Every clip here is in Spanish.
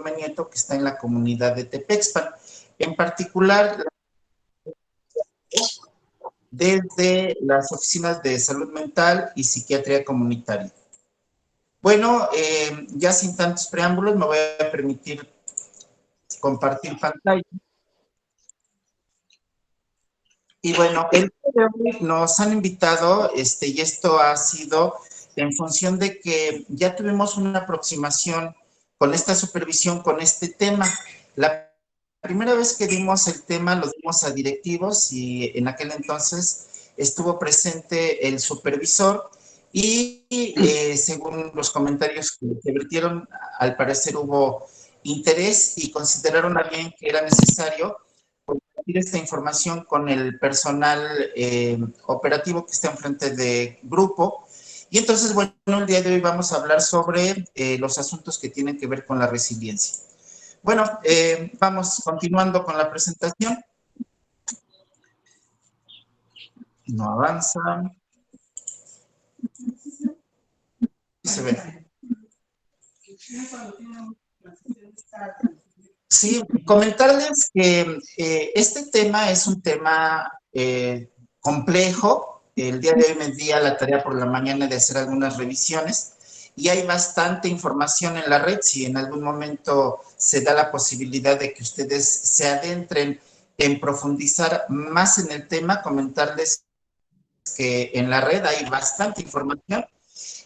Nieto, que está en la comunidad de Tepexpan. En particular, desde las oficinas de salud mental y psiquiatría comunitaria. Bueno, ya sin tantos preámbulos, me voy a permitir compartir pantalla. Y bueno, el día de hoy nos han invitado, y esto ha sido en función de que ya tuvimos una aproximación con esta supervisión, con este tema. La primera vez que dimos el tema, lo dimos a directivos y en aquel entonces estuvo presente el supervisor y según los comentarios que se vertieron, al parecer hubo interés y consideraron a bien que era necesario compartir esta información con el personal operativo que está enfrente de grupo. Y entonces, bueno, el día de hoy vamos a hablar sobre los asuntos que tienen que ver con la resiliencia. Bueno, vamos continuando con la presentación. No avanza. Se ve. Sí, comentarles que este tema es un tema complejo. El día de hoy me di a la tarea por la mañana de hacer algunas revisiones y hay bastante información en la red. Si en algún momento se da la posibilidad de que ustedes se adentren en profundizar más en el tema, comentarles que en la red hay bastante información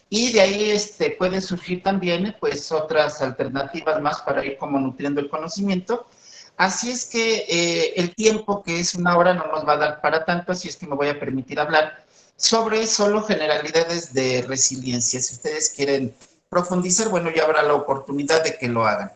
y de ahí pueden surgir también pues otras alternativas más para ir como nutriendo el conocimiento. Así es que el tiempo, que es una hora, no nos va a dar para tanto, así es que me voy a permitir hablar sobre solo generalidades de resiliencia. Si ustedes quieren profundizar, bueno, ya habrá la oportunidad de que lo hagan.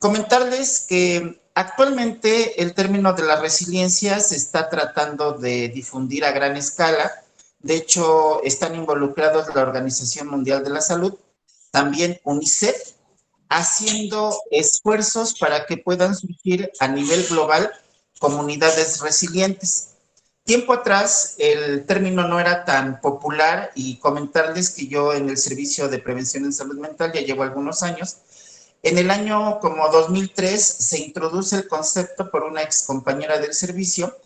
Comentarles que actualmente el término de la resiliencia se está tratando de difundir a gran escala. De hecho, están involucrados la Organización Mundial de la Salud, también UNICEF, haciendo esfuerzos para que puedan surgir a nivel global comunidades resilientes. Tiempo atrás el término no era tan popular y comentarles que yo en el servicio de prevención en salud mental ya llevo algunos años. En el año como 2003 se introduce el concepto por una ex compañera del servicio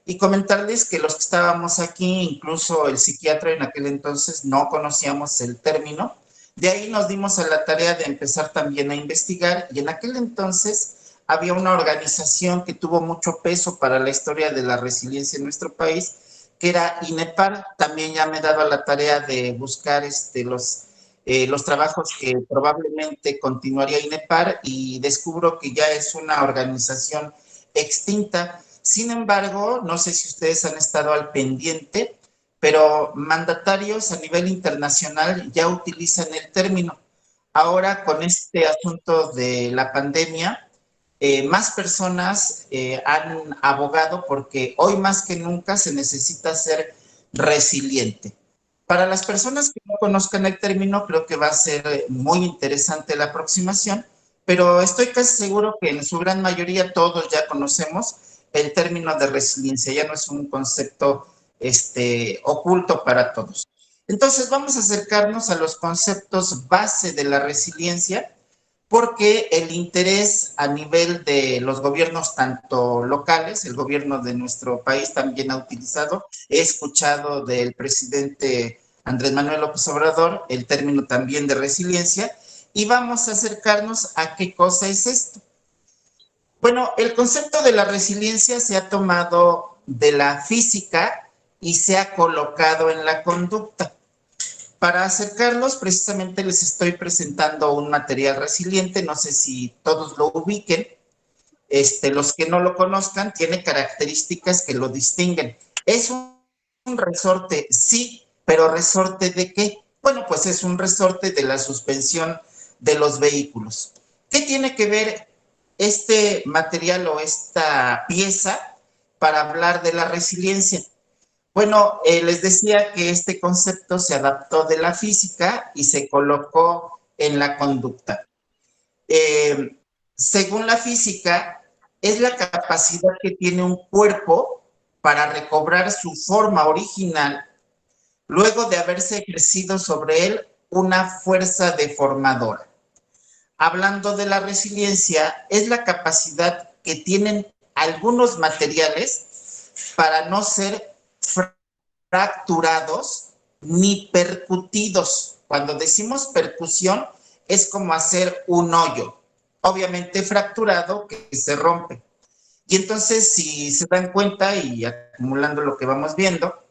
y comentarles que los que estábamos aquí, incluso el psiquiatra en aquel entonces, no conocíamos el término. De ahí nos dimos a la tarea de empezar también a investigar y en aquel entonces había una organización que tuvo mucho peso para la historia de la resiliencia en nuestro país, que era INEPAR. También ya me he dado a la tarea de buscar los trabajos que probablemente continuaría INEPAR y descubro que ya es una organización extinta. Sin embargo, no sé si ustedes han estado al pendiente, pero mandatarios a nivel internacional ya utilizan el término. Ahora, con este asunto de la pandemia, más personas han abogado porque hoy más que nunca se necesita ser resiliente. Para las personas que no conozcan el término, creo que va a ser muy interesante la aproximación, pero estoy casi seguro que en su gran mayoría todos ya conocemos el término de resiliencia, ya no es un concepto oculto para todos. Entonces vamos a acercarnos a los conceptos base de la resiliencia, porque el interés a nivel de los gobiernos, tanto locales, el gobierno de nuestro país también ha utilizado, he escuchado del presidente Andrés Manuel López Obrador el término también de resiliencia, y vamos a acercarnos a qué cosa es esto. Bueno, el concepto de la resiliencia se ha tomado de la física y se ha colocado en la conducta. Para acercarlos, precisamente les estoy presentando un material resiliente, no sé si todos lo ubiquen. Los que no lo conozcan, tiene características que lo distinguen. ¿Es un resorte? Sí, pero ¿resorte de qué? Bueno, pues es un resorte de la suspensión de los vehículos. ¿Qué tiene que ver este material o esta pieza para hablar de la resiliencia? Bueno, les decía que este concepto se adaptó de la física y se colocó en la conducta. Eh, Según la física, es la capacidad que tiene un cuerpo para recobrar su forma original luego de haberse ejercido sobre él una fuerza deformadora. hablando de la resiliencia, es la capacidad que tienen algunos materiales para no ser fracturados ni percutidos. Cuando decimos percusión, es como hacer un hoyo, obviamente fracturado, que se rompe. Y entonces, si se dan cuenta y acumulando lo que vamos viendo,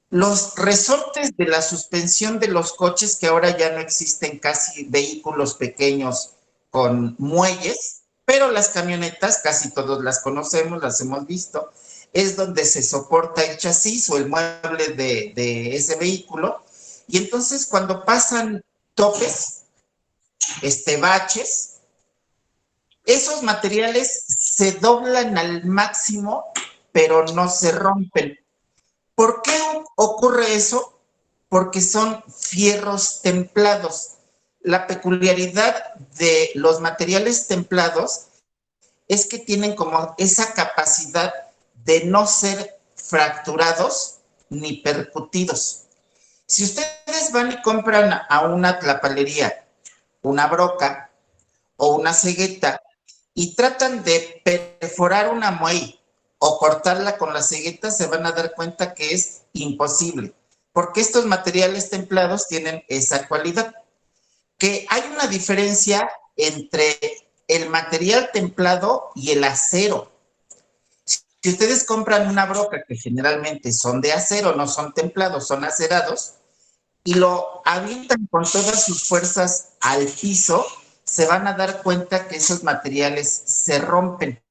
los resortes de la suspensión de los coches, que ahora ya no existen casi vehículos pequeños con muelles, pero las camionetas, casi todos las conocemos, las hemos visto, es donde se soporta el chasis o el mueble de ese vehículo. Y entonces cuando pasan topes, baches, esos materiales se doblan al máximo, pero no se rompen. ¿Por qué ocurre eso? Porque son fierros templados. La peculiaridad de los materiales templados es que tienen como esa capacidad de no ser fracturados ni percutidos. Si ustedes van y compran a una tlapalería una broca o una cegueta y tratan de perforar una muey o cortarla con la cegueta, se van a dar cuenta que es imposible, porque estos materiales templados tienen esa cualidad. Que hay una diferencia entre el material templado y el acero. Si ustedes compran una broca, que generalmente son de acero, no son templados, son acerados, y lo avientan con todas sus fuerzas al piso, se van a dar cuenta que esos materiales se rompen.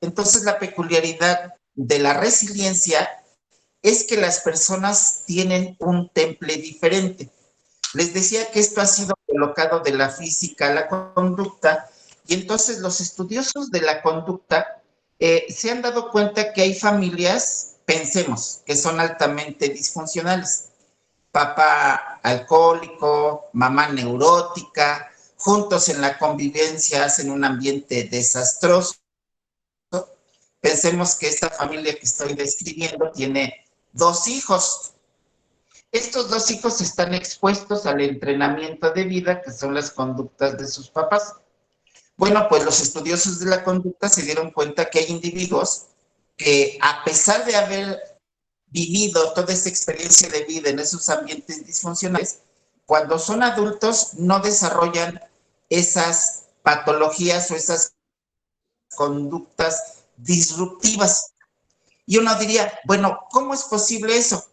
Entonces, la peculiaridad de la resiliencia es que las personas tienen un temple diferente. Les decía que esto ha sido colocado de la física a la conducta, y entonces los estudiosos de la conducta se han dado cuenta que hay familias, pensemos, que son altamente disfuncionales. Papá alcohólico, mamá neurótica, juntos en la convivencia hacen un ambiente desastroso. Pensemos que esta familia que estoy describiendo tiene 2 hijos. Estos 2 hijos están expuestos al entrenamiento de vida, que son las conductas de sus papás. Bueno, pues los estudiosos de la conducta se dieron cuenta que hay individuos que, a pesar de haber vivido toda esa experiencia de vida en esos ambientes disfuncionales, cuando son adultos no desarrollan esas patologías o esas conductas disruptivas. Y uno diría, bueno, ¿cómo es posible eso?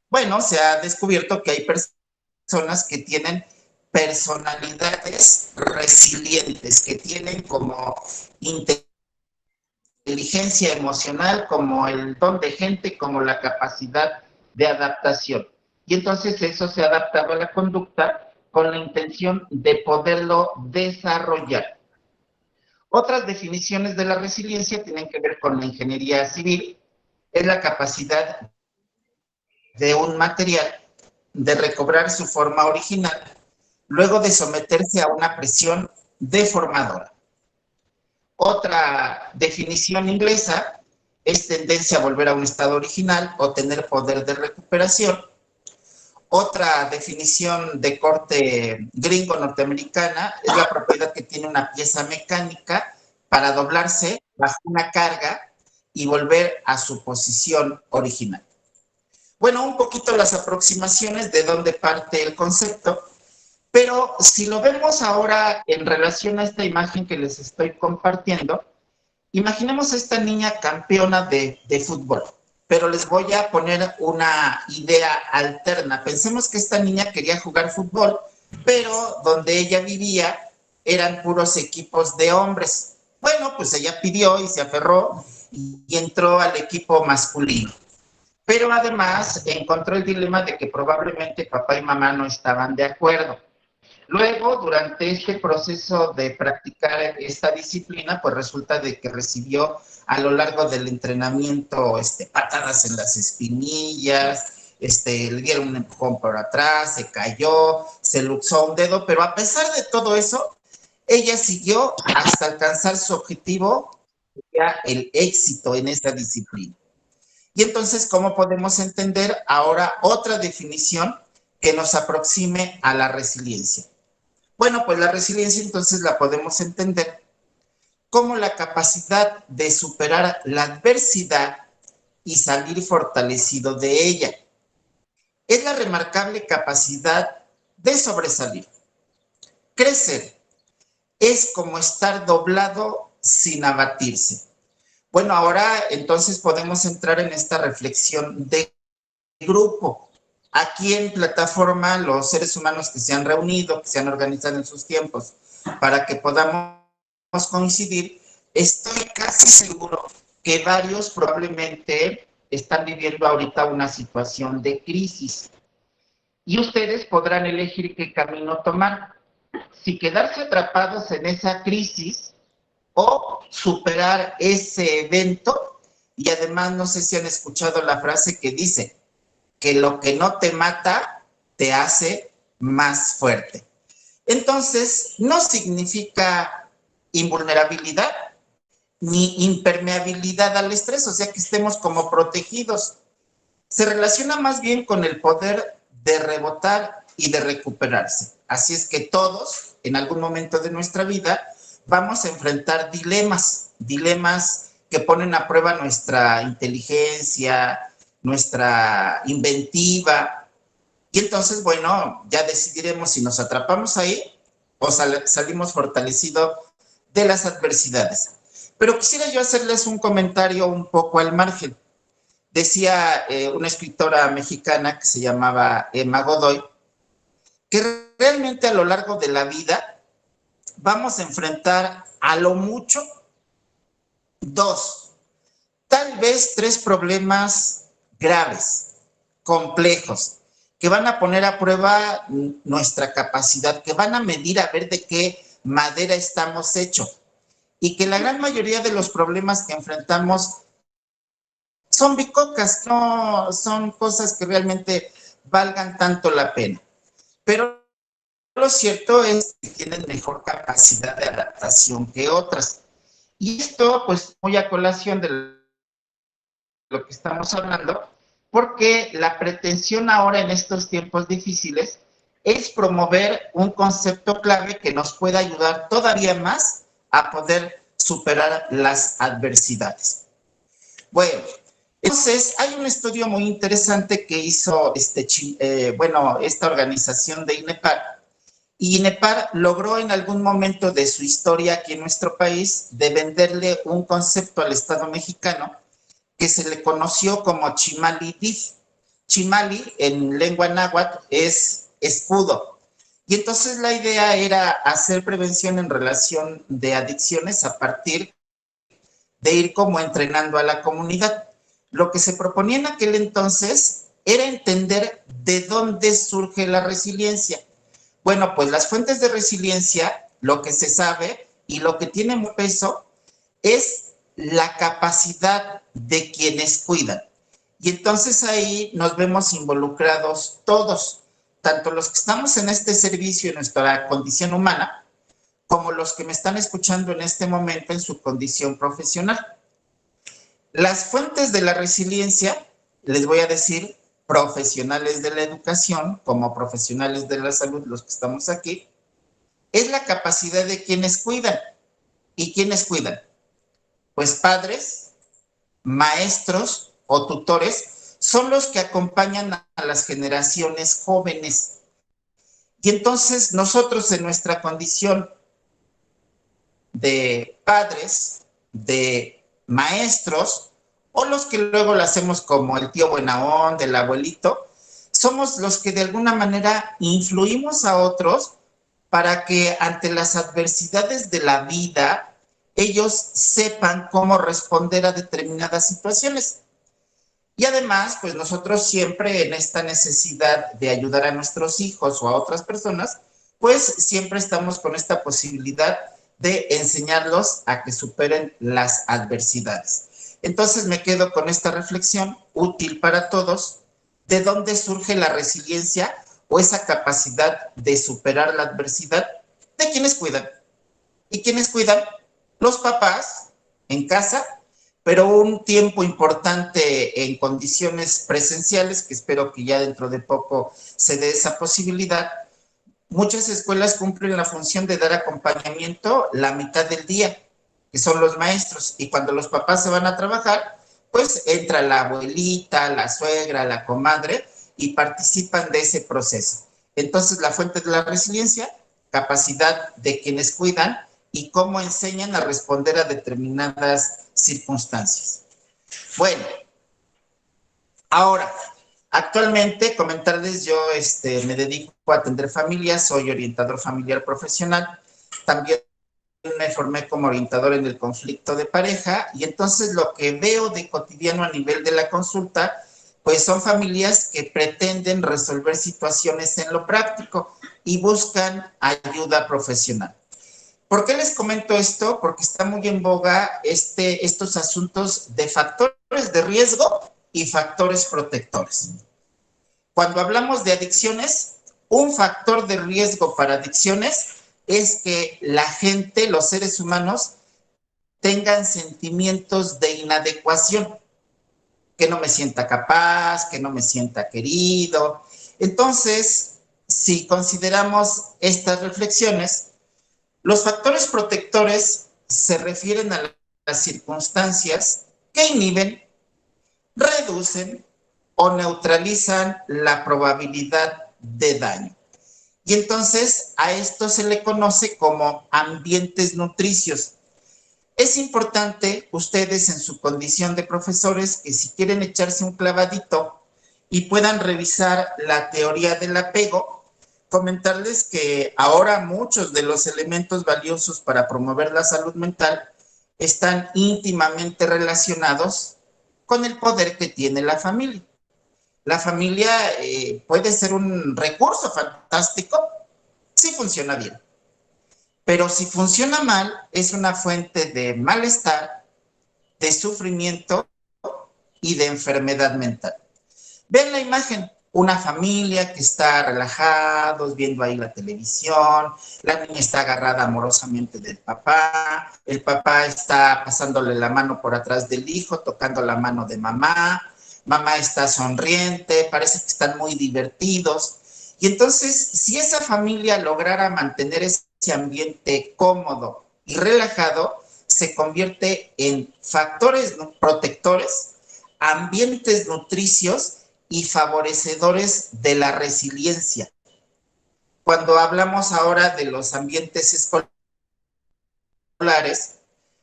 Bueno, se ha descubierto que hay personas que tienen personalidades resilientes, que tienen como inteligencia emocional, como el don de gente, como la capacidad de adaptación. Y entonces eso se ha adaptado a la conducta con la intención de poderlo desarrollar. Otras definiciones de la resiliencia tienen que ver con la ingeniería civil. Es la capacidad de un material de recobrar su forma original luego de someterse a una presión deformadora. Otra definición inglesa es tendencia a volver a un estado original o tener poder de recuperación. Otra definición de corte gringo norteamericana es la propiedad que tiene una pieza mecánica para doblarse bajo una carga y volver a su posición original. Bueno, un poquito las aproximaciones de dónde parte el concepto, pero si lo vemos ahora en relación a esta imagen que les estoy compartiendo, imaginemos a esta niña campeona de fútbol, pero les voy a poner una idea alterna. Pensemos que esta niña quería jugar fútbol, pero donde ella vivía eran puros equipos de hombres. Bueno, pues ella pidió y se aferró y entró al equipo masculino. Pero además encontró el dilema de que probablemente papá y mamá no estaban de acuerdo. Luego, durante este proceso de practicar esta disciplina, pues resulta de que recibió a lo largo del entrenamiento patadas en las espinillas, le dieron un empujón por atrás, se cayó, se luxó un dedo, pero a pesar de todo eso, ella siguió hasta alcanzar su objetivo, ya el éxito en esta disciplina. Y entonces, ¿cómo podemos entender ahora otra definición que nos aproxime a la resiliencia? Bueno, pues la resiliencia entonces la podemos entender como la capacidad de superar la adversidad y salir fortalecido de ella. Es la remarcable capacidad de sobresalir. Crecer es como estar doblado sin abatirse. Bueno, ahora entonces podemos entrar en esta reflexión de grupo. Aquí en plataforma, los seres humanos que se han reunido, que se han organizado en sus tiempos, para que podamos coincidir, estoy casi seguro que varios probablemente están viviendo ahorita una situación de crisis y ustedes podrán elegir qué camino tomar. Si quedarse atrapados en esa crisis o superar ese evento. Y además, no sé si han escuchado la frase que dice que lo que no te mata te hace más fuerte. Entonces, no significa invulnerabilidad ni impermeabilidad al estrés, o sea que estemos como protegidos. Se relaciona más bien con el poder de rebotar y de recuperarse. Así es que todos, en algún momento de nuestra vida, vamos a enfrentar dilemas que ponen a prueba nuestra inteligencia, nuestra inventiva. Y entonces, bueno, ya decidiremos si nos atrapamos ahí o salimos fortalecidos de las adversidades. Pero quisiera yo hacerles un comentario un poco al margen. Decía una escritora mexicana que se llamaba Emma Godoy, que realmente a lo largo de la vida vamos a enfrentar a lo mucho dos, tal vez tres problemas graves, complejos, que van a poner a prueba nuestra capacidad, que van a medir a ver de qué madera estamos hechos. Y que la gran mayoría de los problemas que enfrentamos son bicocas, no son cosas que realmente valgan tanto la pena. Pero lo cierto es que tienen mejor capacidad de adaptación que otras. Y esto, pues, muy a colación de lo que estamos hablando, porque la pretensión ahora en estos tiempos difíciles es promover un concepto clave que nos pueda ayudar todavía más a poder superar las adversidades. Bueno, entonces hay un estudio muy interesante que hizo esta organización de INEPAR, y INEPAR logró en algún momento de su historia aquí en nuestro país de venderle un concepto al Estado mexicano que se le conoció como Chimali-DIF. Chimali en lengua náhuatl es escudo. Y entonces la idea era hacer prevención en relación de adicciones a partir de ir como entrenando a la comunidad. Lo que se proponía en aquel entonces era entender de dónde surge la resiliencia. Bueno, pues las fuentes de resiliencia, lo que se sabe y lo que tiene mucho peso es la capacidad de quienes cuidan. Y entonces ahí nos vemos involucrados todos, tanto los que estamos en este servicio en nuestra condición humana, como los que me están escuchando en este momento en su condición profesional. Las fuentes de la resiliencia, les voy a decir, profesionales de la educación, como profesionales de la salud, los que estamos aquí, es la capacidad de quienes cuidan. ¿Y quiénes cuidan? Pues padres, maestros o tutores son los que acompañan a las generaciones jóvenes. Y entonces nosotros en nuestra condición de padres, de maestros, o los que luego lo hacemos como el tío buena onda, el abuelito, somos los que de alguna manera influimos a otros para que ante las adversidades de la vida ellos sepan cómo responder a determinadas situaciones. Y además, pues nosotros siempre en esta necesidad de ayudar a nuestros hijos o a otras personas, pues siempre estamos con esta posibilidad de enseñarlos a que superen las adversidades. Entonces me quedo con esta reflexión útil para todos, de dónde surge la resiliencia o esa capacidad de superar la adversidad de quienes cuidan. ¿Y quienes cuidan? Los papás en casa, pero un tiempo importante en condiciones presenciales, que espero que ya dentro de poco se dé esa posibilidad, muchas escuelas cumplen la función de dar acompañamiento la mitad del día, que son los maestros, y cuando los papás se van a trabajar, pues entra la abuelita, la suegra, la comadre, y participan de ese proceso. Entonces, la fuente de la resiliencia, capacidad de quienes cuidan y cómo enseñan a responder a determinadas circunstancias. Bueno, ahora, actualmente, comentarles, yo me dedico a atender familias, soy orientador familiar profesional, también me formé como orientador en el conflicto de pareja, y entonces lo que veo de cotidiano a nivel de la consulta, pues son familias que pretenden resolver situaciones en lo práctico y buscan ayuda profesional. ¿Por qué les comento esto? Porque está muy en boga estos asuntos de factores de riesgo y factores protectores. Cuando hablamos de adicciones, un factor de riesgo para adicciones es que la gente, los seres humanos, tengan sentimientos de inadecuación, que no me sienta capaz, que no me sienta querido. Entonces, si consideramos estas reflexiones, los factores protectores se refieren a las circunstancias que inhiben, reducen o neutralizan la probabilidad de daño. Y entonces a esto se le conoce como ambientes nutricios. Es importante ustedes en su condición de profesores que si quieren echarse un clavadito y puedan revisar la teoría del apego, comentarles que ahora muchos de los elementos valiosos para promover la salud mental están íntimamente relacionados con el poder que tiene la familia. La familia puede ser un recurso fantástico si funciona bien, pero si funciona mal es una fuente de malestar, de sufrimiento y de enfermedad mental. Ven la imagen, una familia que está relajados, viendo ahí la televisión, la niña está agarrada amorosamente del papá, el papá está pasándole la mano por atrás del hijo, tocando la mano de mamá, mamá está sonriente, parece que están muy divertidos. Y entonces, si esa familia lograra mantener ese ambiente cómodo y relajado, se convierte en factores protectores, ambientes nutricios y favorecedores de la resiliencia. Cuando hablamos ahora de los ambientes escolares,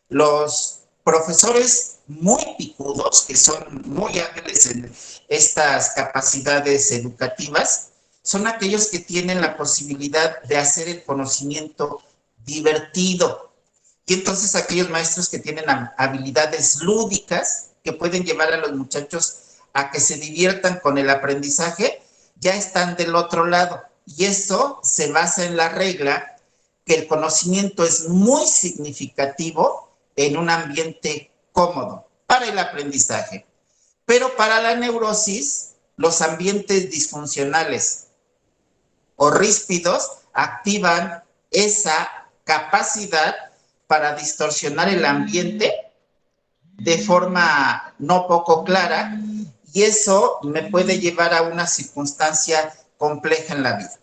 los profesores muy picudos, que son muy hábiles en estas capacidades educativas, son aquellos que tienen la posibilidad de hacer el conocimiento divertido. Y entonces aquellos maestros que tienen habilidades lúdicas, que pueden llevar a los muchachos a que se diviertan con el aprendizaje, ya están del otro lado. Y eso se basa en la regla que el conocimiento es muy significativo en un ambiente cómodo para el aprendizaje. Pero para la neurosis, los ambientes disfuncionales o ríspidos activan esa capacidad para distorsionar el ambiente de forma no poco clara, y eso me puede llevar a una circunstancia compleja en la vida.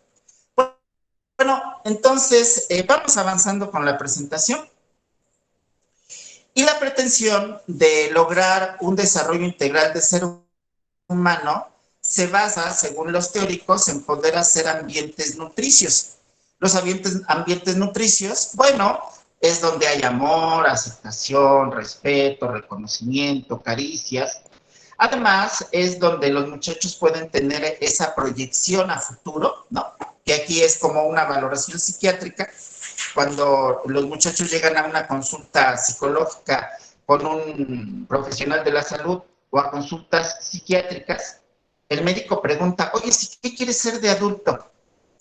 Bueno, entonces vamos avanzando con la presentación. Y la pretensión de lograr un desarrollo integral del ser humano se basa, según los teóricos, en poder hacer ambientes nutricios. Los ambientes nutricios, bueno, es donde hay amor, aceptación, respeto, reconocimiento, caricias. Además, es donde los muchachos pueden tener esa proyección a futuro, ¿no? Que aquí es como una valoración psiquiátrica. Cuando los muchachos llegan a una consulta psicológica con un profesional de la salud o a consultas psiquiátricas, el médico pregunta, oye, ¿qué quieres ser de adulto?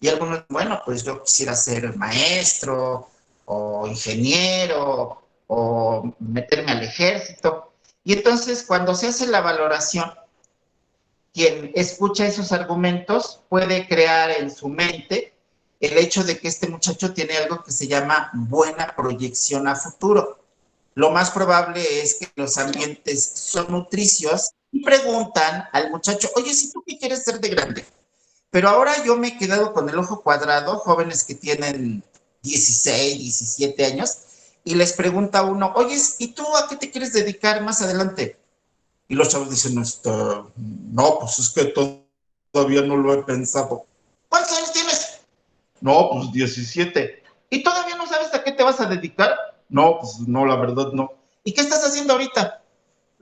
Y algunos, bueno, pues yo quisiera ser maestro o ingeniero o meterme al ejército. Y entonces, cuando se hace la valoración, quien escucha esos argumentos puede crear en su mente el hecho de que este muchacho tiene algo que se llama buena proyección a futuro. Lo más probable es que los ambientes son nutricios y preguntan al muchacho, oye, ¿si tú qué quieres ser de grande? Pero ahora yo me he quedado con el ojo cuadrado, jóvenes que tienen 16, 17 años, y les pregunta uno, oye, ¿y tú a qué te quieres dedicar más adelante? Y los chavos dicen, no, pues es que todavía no lo he pensado. ¿Cuántos años tienes? No, pues 17. ¿Y todavía no sabes a qué te vas a dedicar? No, pues no, la verdad no. ¿Y qué estás haciendo ahorita?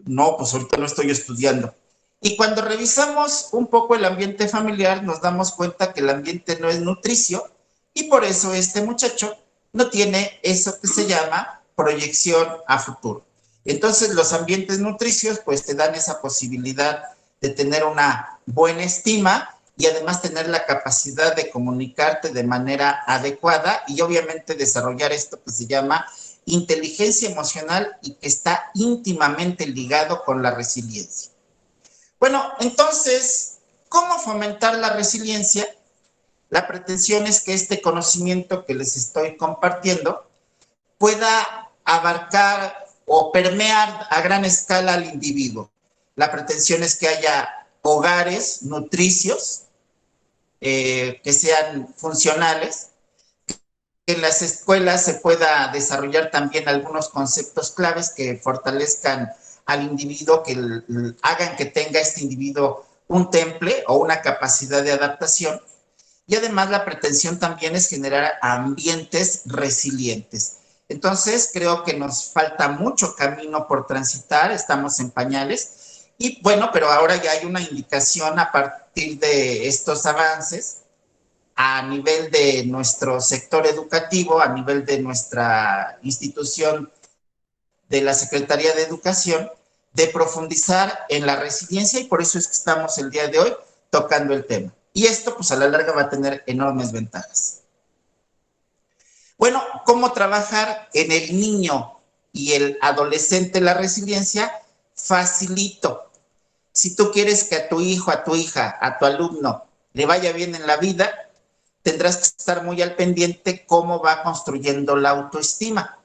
No, pues ahorita no estoy estudiando. Y cuando revisamos un poco el ambiente familiar, nos damos cuenta que el ambiente no es nutricio y por eso este muchacho no tiene eso que se llama proyección a futuro. Entonces los ambientes nutricios pues te dan esa posibilidad de tener una buena estima y además tener la capacidad de comunicarte de manera adecuada y obviamente desarrollar esto que se llama inteligencia emocional y que está íntimamente ligado con la resiliencia. Bueno, entonces, ¿cómo fomentar la resiliencia? La pretensión es que este conocimiento que les estoy compartiendo pueda abarcar o permear a gran escala al individuo. La pretensión es que haya hogares nutricios, que sean funcionales, que en las escuelas se pueda desarrollar también algunos conceptos claves que fortalezcan al individuo, que hagan que tenga este individuo un temple o una capacidad de adaptación. Y además la pretensión también es generar ambientes resilientes. Entonces creo que nos falta mucho camino por transitar, estamos en pañales y bueno, pero ahora ya hay una indicación a partir de estos avances a nivel de nuestro sector educativo, a nivel de nuestra institución de la Secretaría de Educación, de profundizar en la resiliencia y por eso es que estamos el día de hoy tocando el tema. Y esto pues a la larga va a tener enormes ventajas. Bueno, ¿cómo trabajar en el niño y el adolescente la resiliencia? Facilito. Si tú quieres que a tu hijo, a tu hija, a tu alumno le vaya bien en la vida, tendrás que estar muy al pendiente cómo va construyendo la autoestima.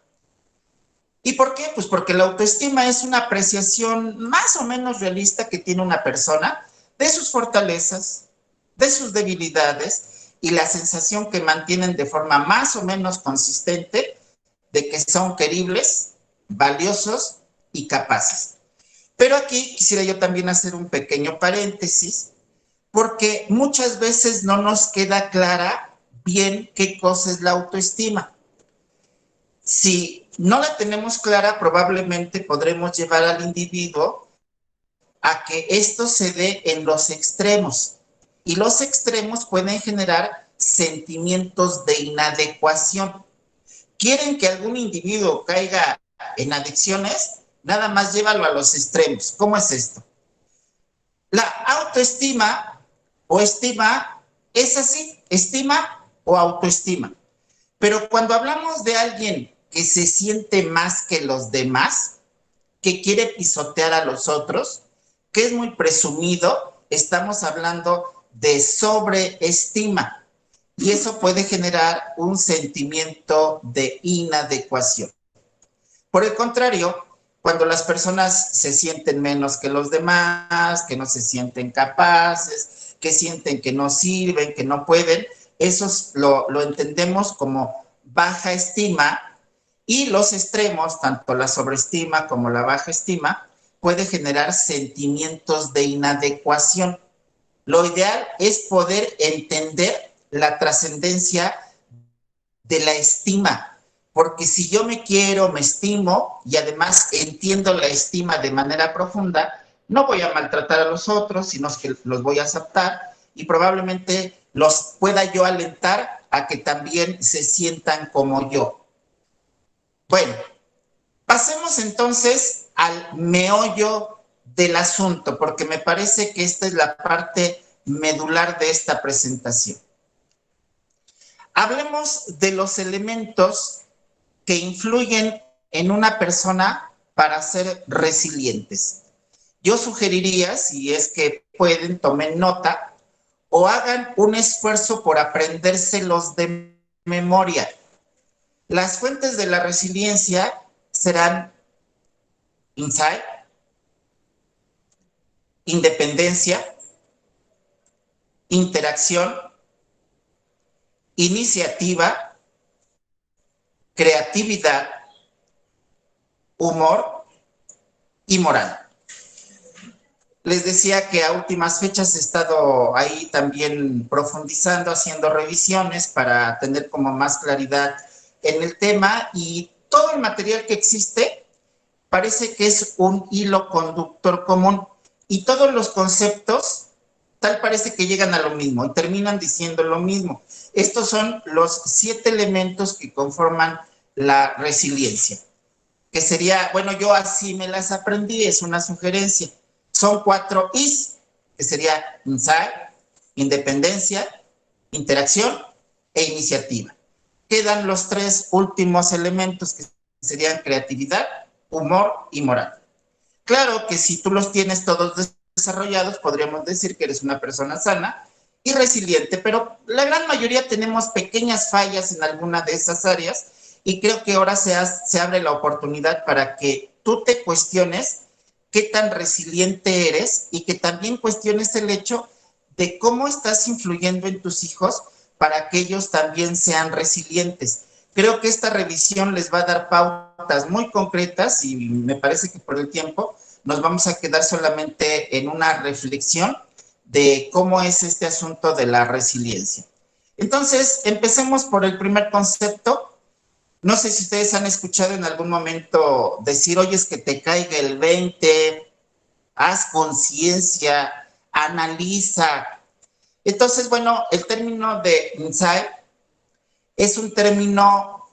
¿Y por qué? Pues porque la autoestima es una apreciación más o menos realista que tiene una persona de sus fortalezas, de sus debilidades y la sensación que mantienen de forma más o menos consistente de que son queribles, valiosos y capaces. Pero aquí quisiera yo también hacer un pequeño paréntesis porque muchas veces no nos queda clara bien qué cosa es la autoestima. Si no la tenemos clara, probablemente podremos llevar al individuo a que esto se dé en los extremos. Y los extremos pueden generar sentimientos de inadecuación. ¿Quieren que algún individuo caiga en adicciones? Nada más llévalo a los extremos. ¿Cómo es esto? La autoestima o estima es así, estima o autoestima. Pero cuando hablamos de alguien que se siente más que los demás, que quiere pisotear a los otros, que es muy presumido, estamos hablando de sobreestima. Y eso puede generar un sentimiento de inadecuación. Por el contrario, cuando las personas se sienten menos que los demás, que no se sienten capaces, que sienten que no sirven, que no pueden, eso lo entendemos como baja estima y los extremos, tanto la sobreestima como la baja estima, puede generar sentimientos de inadecuación. Lo ideal es poder entender la trascendencia de la estima, porque si yo me quiero, me estimo y además entiendo la estima de manera profunda, no voy a maltratar a los otros, sino que los voy a aceptar y probablemente los pueda yo alentar a que también se sientan como yo. Bueno, pasemos entonces al meollo del asunto, porque me parece que esta es la parte medular de esta presentación. Hablemos de los elementos que influyen en una persona para ser resilientes. Yo sugeriría, si es que pueden, tomen nota o hagan un esfuerzo por aprendérselos de memoria. Las fuentes de la resiliencia serán insight, independencia, interacción, iniciativa, creatividad, humor y moral. Les decía que a últimas fechas he estado ahí también profundizando, haciendo revisiones para tener como más claridad en el tema, y todo el material que existe parece que es un hilo conductor común, y todos los conceptos tal parece que llegan a lo mismo y terminan diciendo lo mismo. Estos son los 7 elementos que conforman la resiliencia, que sería, bueno, yo así me las aprendí, es una sugerencia. Son 4 Is, que sería insight, independencia, interacción e iniciativa. Quedan los 3 últimos elementos, que serían creatividad, humor y moral. Claro que si tú los tienes todos desarrollados, podríamos decir que eres una persona sana y resiliente, pero la gran mayoría tenemos pequeñas fallas en alguna de esas áreas, y creo que ahora se abre la oportunidad para que tú te cuestiones qué tan resiliente eres, y que también cuestiones el hecho de cómo estás influyendo en tus hijos para que ellos también sean resilientes. Creo que esta revisión les va a dar pautas muy concretas, y me parece que por el tiempo nos vamos a quedar solamente en una reflexión de cómo es este asunto de la resiliencia. Entonces, empecemos por el primer concepto. No sé si ustedes han escuchado en algún momento decir, oye, es que te caiga el 20, haz conciencia, analiza. Entonces, bueno, el término de insight es un término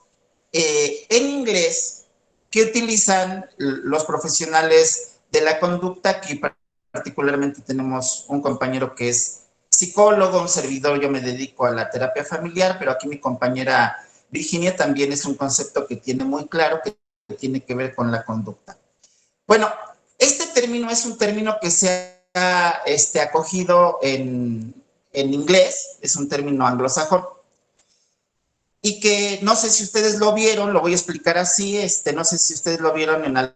en inglés que utilizan los profesionales de la conducta. Aquí particularmente tenemos un compañero que es psicólogo, un servidor, yo me dedico a la terapia familiar, pero aquí mi compañera Virginia también es un concepto que tiene muy claro, que tiene que ver con la conducta. Bueno, este término es un término que se ha acogido en inglés, es un término anglosajón, y que no sé si ustedes lo vieron, lo voy a explicar así, no sé si ustedes lo vieron en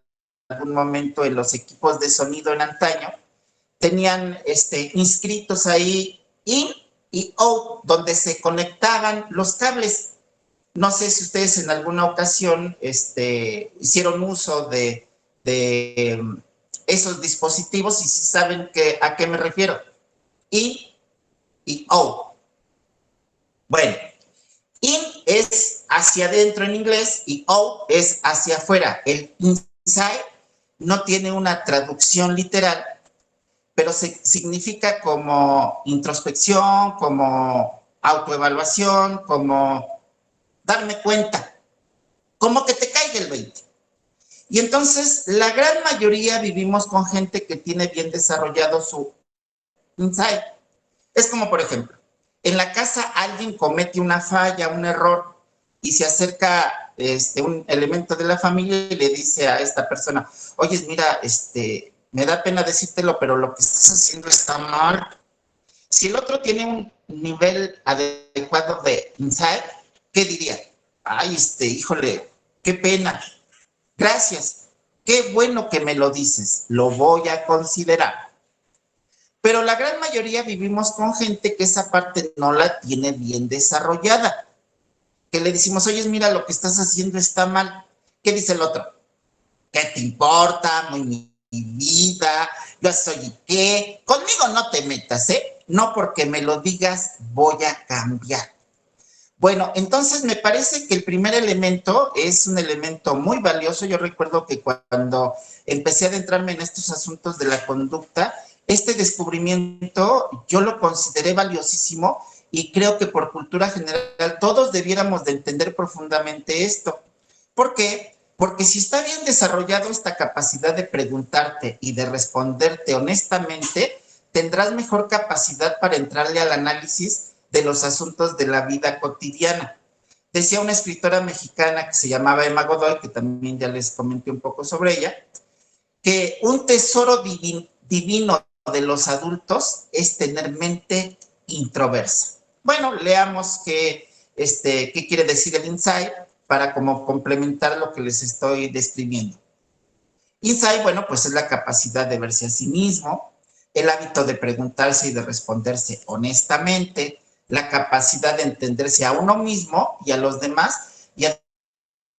algún momento en los equipos de sonido en antaño, tenían inscritos ahí in y out, donde se conectaban los cables. No sé si ustedes en alguna ocasión hicieron uso de esos dispositivos, y si saben a qué me refiero. In y out. Bueno, in es hacia adentro en inglés y out es hacia afuera. El inside no tiene una traducción literal, pero significa como introspección, como autoevaluación, como darme cuenta, como que te caiga el 20. Y entonces la gran mayoría vivimos con gente que tiene bien desarrollado su insight. Es como, por ejemplo, en la casa alguien comete una falla, un error, y se acerca un elemento de la familia y le dice a esta persona, oye, mira, me da pena decírtelo, pero lo que estás haciendo está mal. Si el otro tiene un nivel adecuado de insight, ¿qué diría? Ay, híjole, qué pena. Gracias. Qué bueno que me lo dices. Lo voy a considerar. Pero la gran mayoría vivimos con gente que esa parte no la tiene bien desarrollada. Que le decimos, oye, mira, lo que estás haciendo está mal. ¿Qué dice el otro? ¿Qué te importa? Mi vida, yo soy qué. Conmigo no te metas, ¿eh? No porque me lo digas voy a cambiar. Bueno, entonces me parece que el primer elemento es un elemento muy valioso. Yo recuerdo que cuando empecé a adentrarme en estos asuntos de la conducta, este descubrimiento yo lo consideré valiosísimo, y creo que por cultura general todos debiéramos de entender profundamente esto. ¿Por qué? Porque si está bien desarrollado esta capacidad de preguntarte y de responderte honestamente, tendrás mejor capacidad para entrarle al análisis de los asuntos de la vida cotidiana. Decía una escritora mexicana que se llamaba Emma Godoy, que también ya les comenté un poco sobre ella, que un tesoro divino de los adultos es tener mente introversa. Bueno, leamos qué quiere decir el insight para como complementar lo que les estoy describiendo. Insight, bueno, pues es la capacidad de verse a sí mismo, el hábito de preguntarse y de responderse honestamente, la capacidad de entenderse a uno mismo y a los demás, y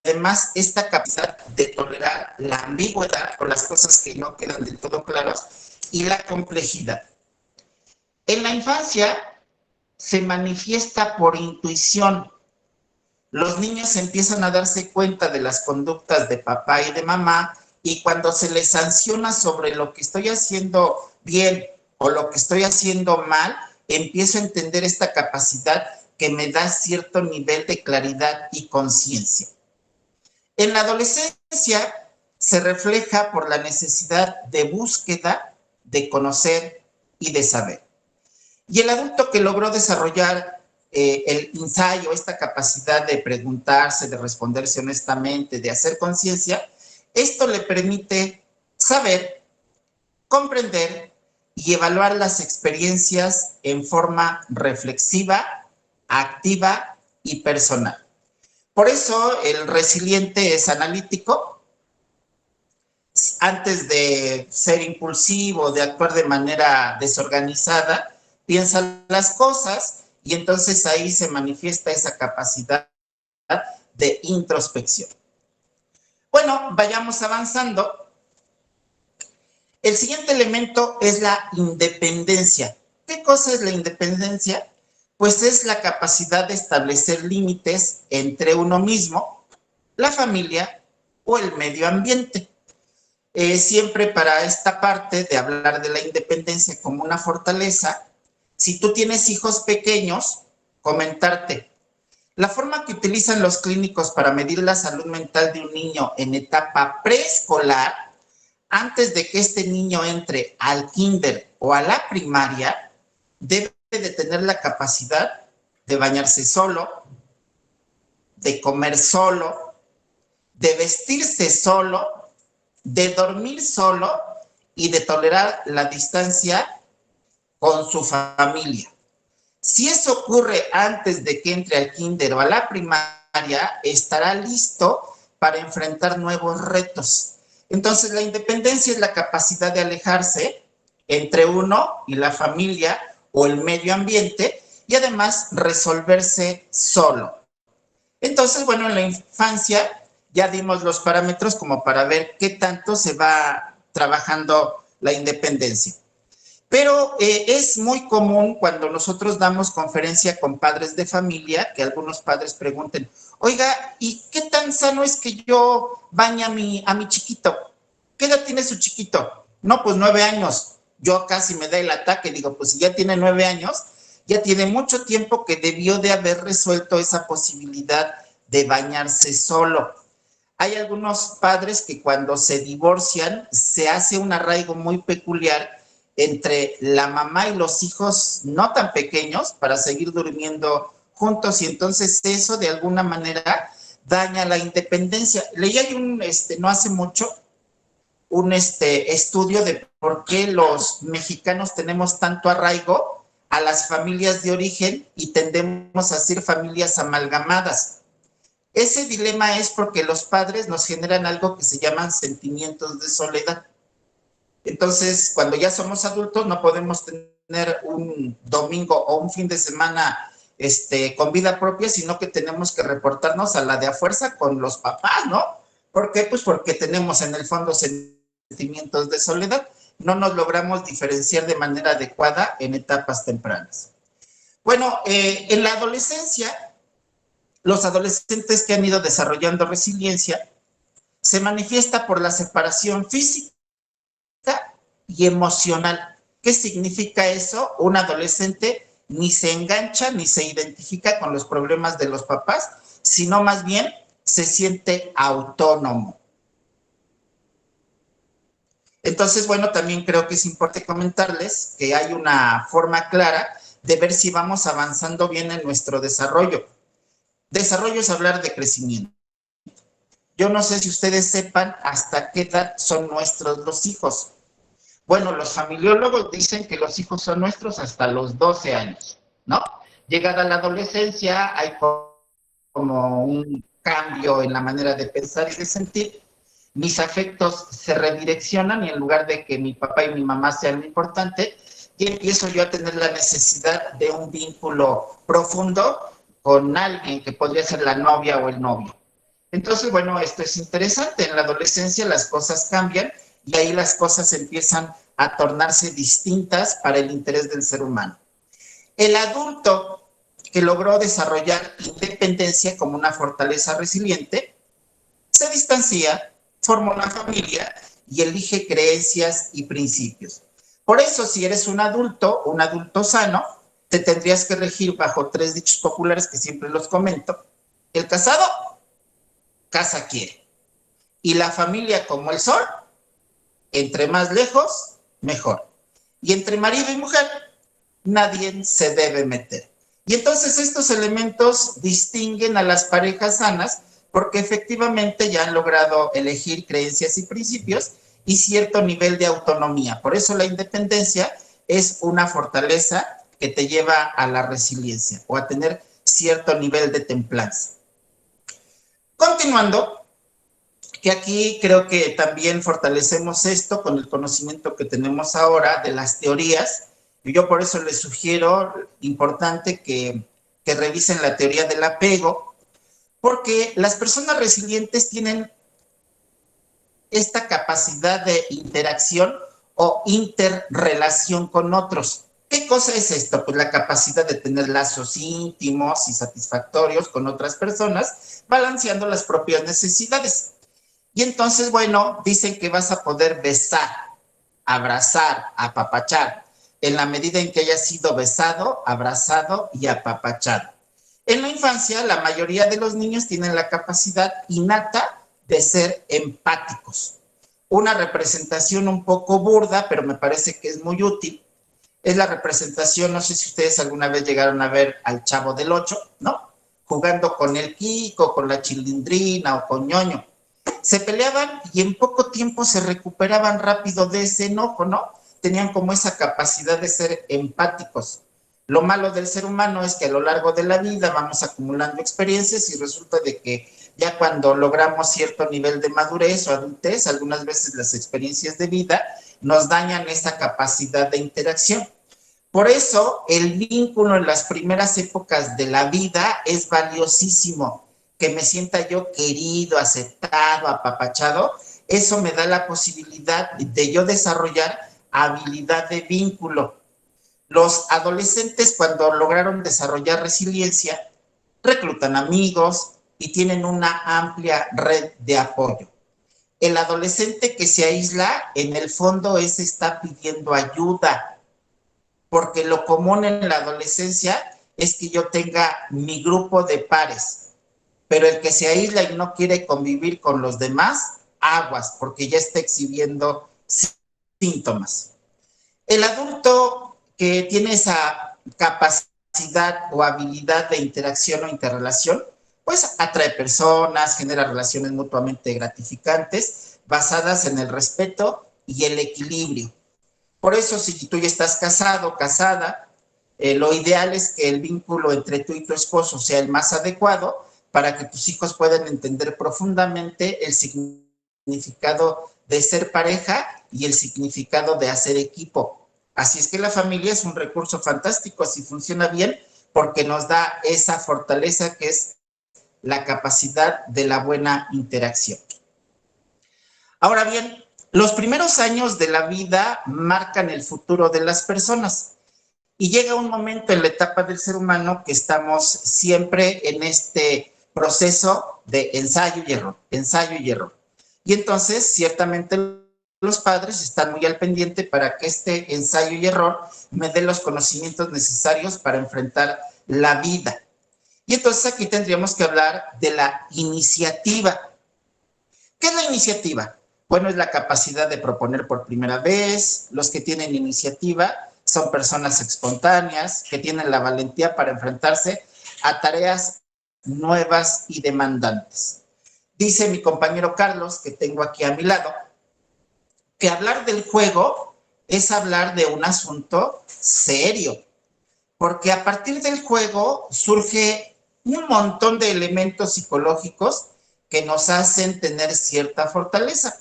además esta capacidad de tolerar la ambigüedad o las cosas que no quedan del todo claras y la complejidad. En la infancia se manifiesta por intuición. Los niños empiezan a darse cuenta de las conductas de papá y de mamá, y cuando se les sanciona sobre lo que estoy haciendo bien o lo que estoy haciendo mal, empiezo a entender esta capacidad que me da cierto nivel de claridad y conciencia. En la adolescencia se refleja por la necesidad de búsqueda, de conocer y de saber. Y el adulto que logró desarrollar el ensayo, esta capacidad de preguntarse, de responderse honestamente, de hacer conciencia, esto le permite saber, comprender y evaluar las experiencias en forma reflexiva, activa y personal. Por eso el resiliente es analítico. Antes de ser impulsivo, de actuar de manera desorganizada, piensa las cosas y entonces ahí se manifiesta esa capacidad de introspección. Bueno, vayamos avanzando. El siguiente elemento es la independencia. ¿Qué cosa es la independencia? Pues es la capacidad de establecer límites entre uno mismo, la familia o el medio ambiente. Siempre para esta parte de hablar de la independencia como una fortaleza, si tú tienes hijos pequeños, comentarte. La forma que utilizan los clínicos para medir la salud mental de un niño en etapa preescolar, antes de que este niño entre al kinder o a la primaria, debe de tener la capacidad de bañarse solo, de comer solo, de vestirse solo, de dormir solo y de tolerar la distancia con su familia. Si eso ocurre antes de que entre al kinder o a la primaria, estará listo para enfrentar nuevos retos. Entonces, la independencia es la capacidad de alejarse entre uno y la familia o el medio ambiente y además resolverse solo. Entonces, bueno, en la infancia ya dimos los parámetros como para ver qué tanto se va trabajando la independencia. Pero es muy común cuando nosotros damos conferencia con padres de familia que algunos padres pregunten, oiga, ¿y qué tan sano es que yo bañe a mi chiquito? ¿Qué edad tiene su chiquito? No, pues 9 años. Yo casi me da el ataque, digo, pues si ya tiene 9 años, ya tiene mucho tiempo que debió de haber resuelto esa posibilidad de bañarse solo. Hay algunos padres que cuando se divorcian se hace un arraigo muy peculiar entre la mamá y los hijos no tan pequeños para seguir durmiendo juntos y entonces eso de alguna manera daña la independencia. Leí no hace mucho un estudio de por qué los mexicanos tenemos tanto arraigo a las familias de origen y tendemos a ser familias amalgamadas. Ese dilema es porque los padres nos generan algo que se llaman sentimientos de soledad. Entonces, cuando ya somos adultos, no podemos tener un domingo o un fin de semana con vida propia, sino que tenemos que reportarnos a la de a fuerza con los papás, ¿no? ¿Por qué? Pues porque tenemos en el fondo sentimientos de soledad. No nos logramos diferenciar de manera adecuada en etapas tempranas. Bueno, en la adolescencia, los adolescentes que han ido desarrollando resiliencia se manifiesta por la separación física y emocional. ¿Qué significa eso? Un adolescente ni se engancha ni se identifica con los problemas de los papás, sino más bien se siente autónomo. Entonces, bueno, también creo que es importante comentarles que hay una forma clara de ver si vamos avanzando bien en nuestro desarrollo. Desarrollo es hablar de crecimiento. Yo no sé si ustedes sepan hasta qué edad son nuestros los hijos. Bueno, los familiólogos dicen que los hijos son nuestros hasta los 12 años, ¿no? Llegada la adolescencia, hay como un cambio en la manera de pensar y de sentir, mis afectos se redireccionan y en lugar de que mi papá y mi mamá sean lo importante, y empiezo yo a tener la necesidad de un vínculo profundo con alguien que podría ser la novia o el novio. Entonces, bueno, esto es interesante. En la adolescencia las cosas cambian y ahí las cosas empiezan a tornarse distintas para el interés del ser humano. El adulto que logró desarrollar independencia como una fortaleza resiliente, se distancia, forma una familia y elige creencias y principios. Por eso, si eres un adulto sano, te tendrías que regir bajo 3 dichos populares que siempre los comento. El casado, casa quiere. Y la familia como el sol, entre más lejos, mejor. Y entre marido y mujer, nadie se debe meter. Y entonces estos elementos distinguen a las parejas sanas porque efectivamente ya han logrado elegir creencias y principios y cierto nivel de autonomía. Por eso la independencia es una fortaleza que te lleva a la resiliencia o a tener cierto nivel de templanza. Continuando, que aquí creo que también fortalecemos esto con el conocimiento que tenemos ahora de las teorías. Y yo por eso les sugiero, importante que revisen la teoría del apego, porque las personas resilientes tienen esta capacidad de interacción o interrelación con otros. ¿Qué cosa es esto? Pues la capacidad de tener lazos íntimos y satisfactorios con otras personas, balanceando las propias necesidades. Y entonces, bueno, dicen que vas a poder besar, abrazar, apapachar, en la medida en que hayas sido besado, abrazado y apapachado. En la infancia, la mayoría de los niños tienen la capacidad innata de ser empáticos. Una representación un poco burda, pero me parece que es muy útil, es la representación, no sé si ustedes alguna vez llegaron a ver al Chavo del Ocho, ¿no? Jugando con el Kiko, con la Chilindrina o con Ñoño. Se peleaban y en poco tiempo se recuperaban rápido de ese enojo, ¿no? Tenían como esa capacidad de ser empáticos. Lo malo del ser humano es que a lo largo de la vida vamos acumulando experiencias y resulta de que ya cuando logramos cierto nivel de madurez o adultez, algunas veces las experiencias de vida nos dañan esa capacidad de interacción. Por eso el vínculo en las primeras épocas de la vida es valiosísimo. Que me sienta yo querido, aceptado, apapachado, eso me da la posibilidad de yo desarrollar habilidad de vínculo. Los adolescentes, cuando lograron desarrollar resiliencia, reclutan amigos y tienen una amplia red de apoyo. El adolescente que se aísla, en el fondo, está pidiendo ayuda, porque lo común en la adolescencia es que yo tenga mi grupo de pares, pero el que se aísla y no quiere convivir con los demás, aguas, porque ya está exhibiendo síntomas. El adulto que tiene esa capacidad o habilidad de interacción o interrelación, pues atrae personas, genera relaciones mutuamente gratificantes, basadas en el respeto y el equilibrio. Por eso, si tú ya estás casado, casada, lo ideal es que el vínculo entre tú y tu esposo sea el más adecuado para que tus hijos puedan entender profundamente el significado de ser pareja y el significado de hacer equipo. Así es que la familia es un recurso fantástico si funciona bien, porque nos da esa fortaleza que es la capacidad de la buena interacción. Ahora bien, los primeros años de la vida marcan el futuro de las personas y llega un momento en la etapa del ser humano que estamos siempre en este proceso de ensayo y error, ensayo y error. Y entonces, ciertamente, los padres están muy al pendiente para que este ensayo y error me dé los conocimientos necesarios para enfrentar la vida. Y entonces aquí tendríamos que hablar de la iniciativa. ¿Qué es la iniciativa? Bueno, es la capacidad de proponer por primera vez. Los que tienen iniciativa son personas espontáneas que tienen la valentía para enfrentarse a tareas nuevas y demandantes. Dice mi compañero Carlos, que tengo aquí a mi lado, que hablar del juego es hablar de un asunto serio, porque a partir del juego surge un montón de elementos psicológicos que nos hacen tener cierta fortaleza.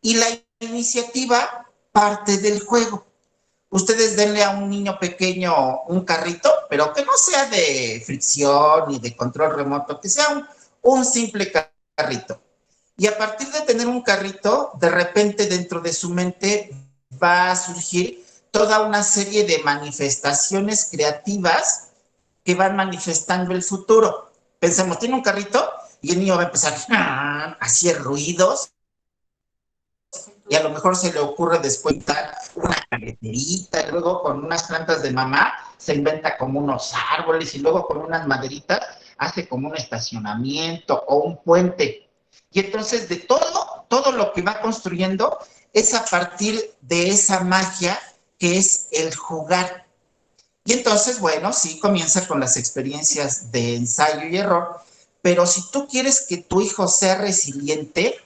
Y la iniciativa parte del juego. Ustedes denle a un niño pequeño un carrito, pero que no sea de fricción ni de control remoto, que sea un simple carrito. Y a partir de tener un carrito, de repente dentro de su mente va a surgir toda una serie de manifestaciones creativas que van manifestando el futuro. Pensemos, tiene un carrito y el niño va a empezar a hacer ruidos y a lo mejor se le ocurre después pintar una carreterita, y luego con unas plantas de mamá se inventa como unos árboles y luego con unas maderitas hace como un estacionamiento o un puente. Y entonces de todo lo que va construyendo es a partir de esa magia que es el jugar. Y entonces, bueno, sí, comienza con las experiencias de ensayo y error, pero si tú quieres que tu hijo sea resiliente,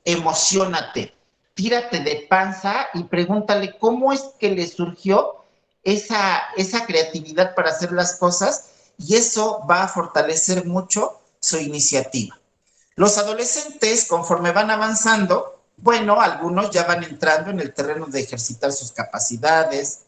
emociónate, tírate de panza y pregúntale cómo es que le surgió esa creatividad para hacer las cosas y eso va a fortalecer mucho su iniciativa. Los adolescentes, conforme van avanzando, bueno, algunos ya van entrando en el terreno de ejercitar sus capacidades,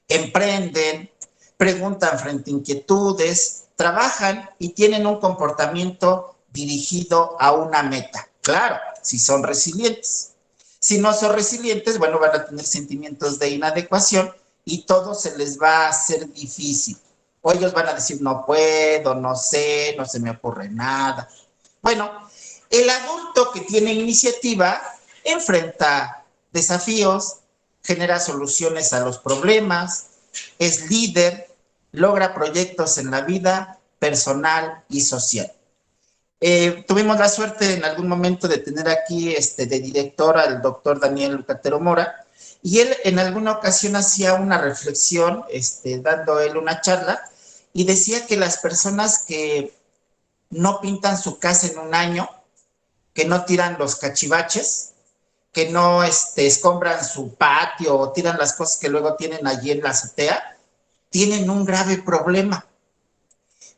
emprenden, preguntan frente a inquietudes, trabajan y tienen un comportamiento dirigido a una meta. Claro, si son resilientes. Si no son resilientes, bueno, van a tener sentimientos de inadecuación y todo se les va a hacer difícil. O ellos van a decir, no puedo, no sé, no se me ocurre nada. Bueno, el adulto que tiene iniciativa enfrenta desafíos, genera soluciones a los problemas, es líder, logra proyectos en la vida personal y social. Tuvimos la suerte en algún momento de tener aquí de director al doctor Daniel Lucatero Mora, y él en alguna ocasión hacía una reflexión, dando él una charla, y decía que las personas que no pintan su casa en un año, que no tiran los cachivaches, que no escombran su patio o tiran las cosas que luego tienen allí en la azotea, tienen un grave problema.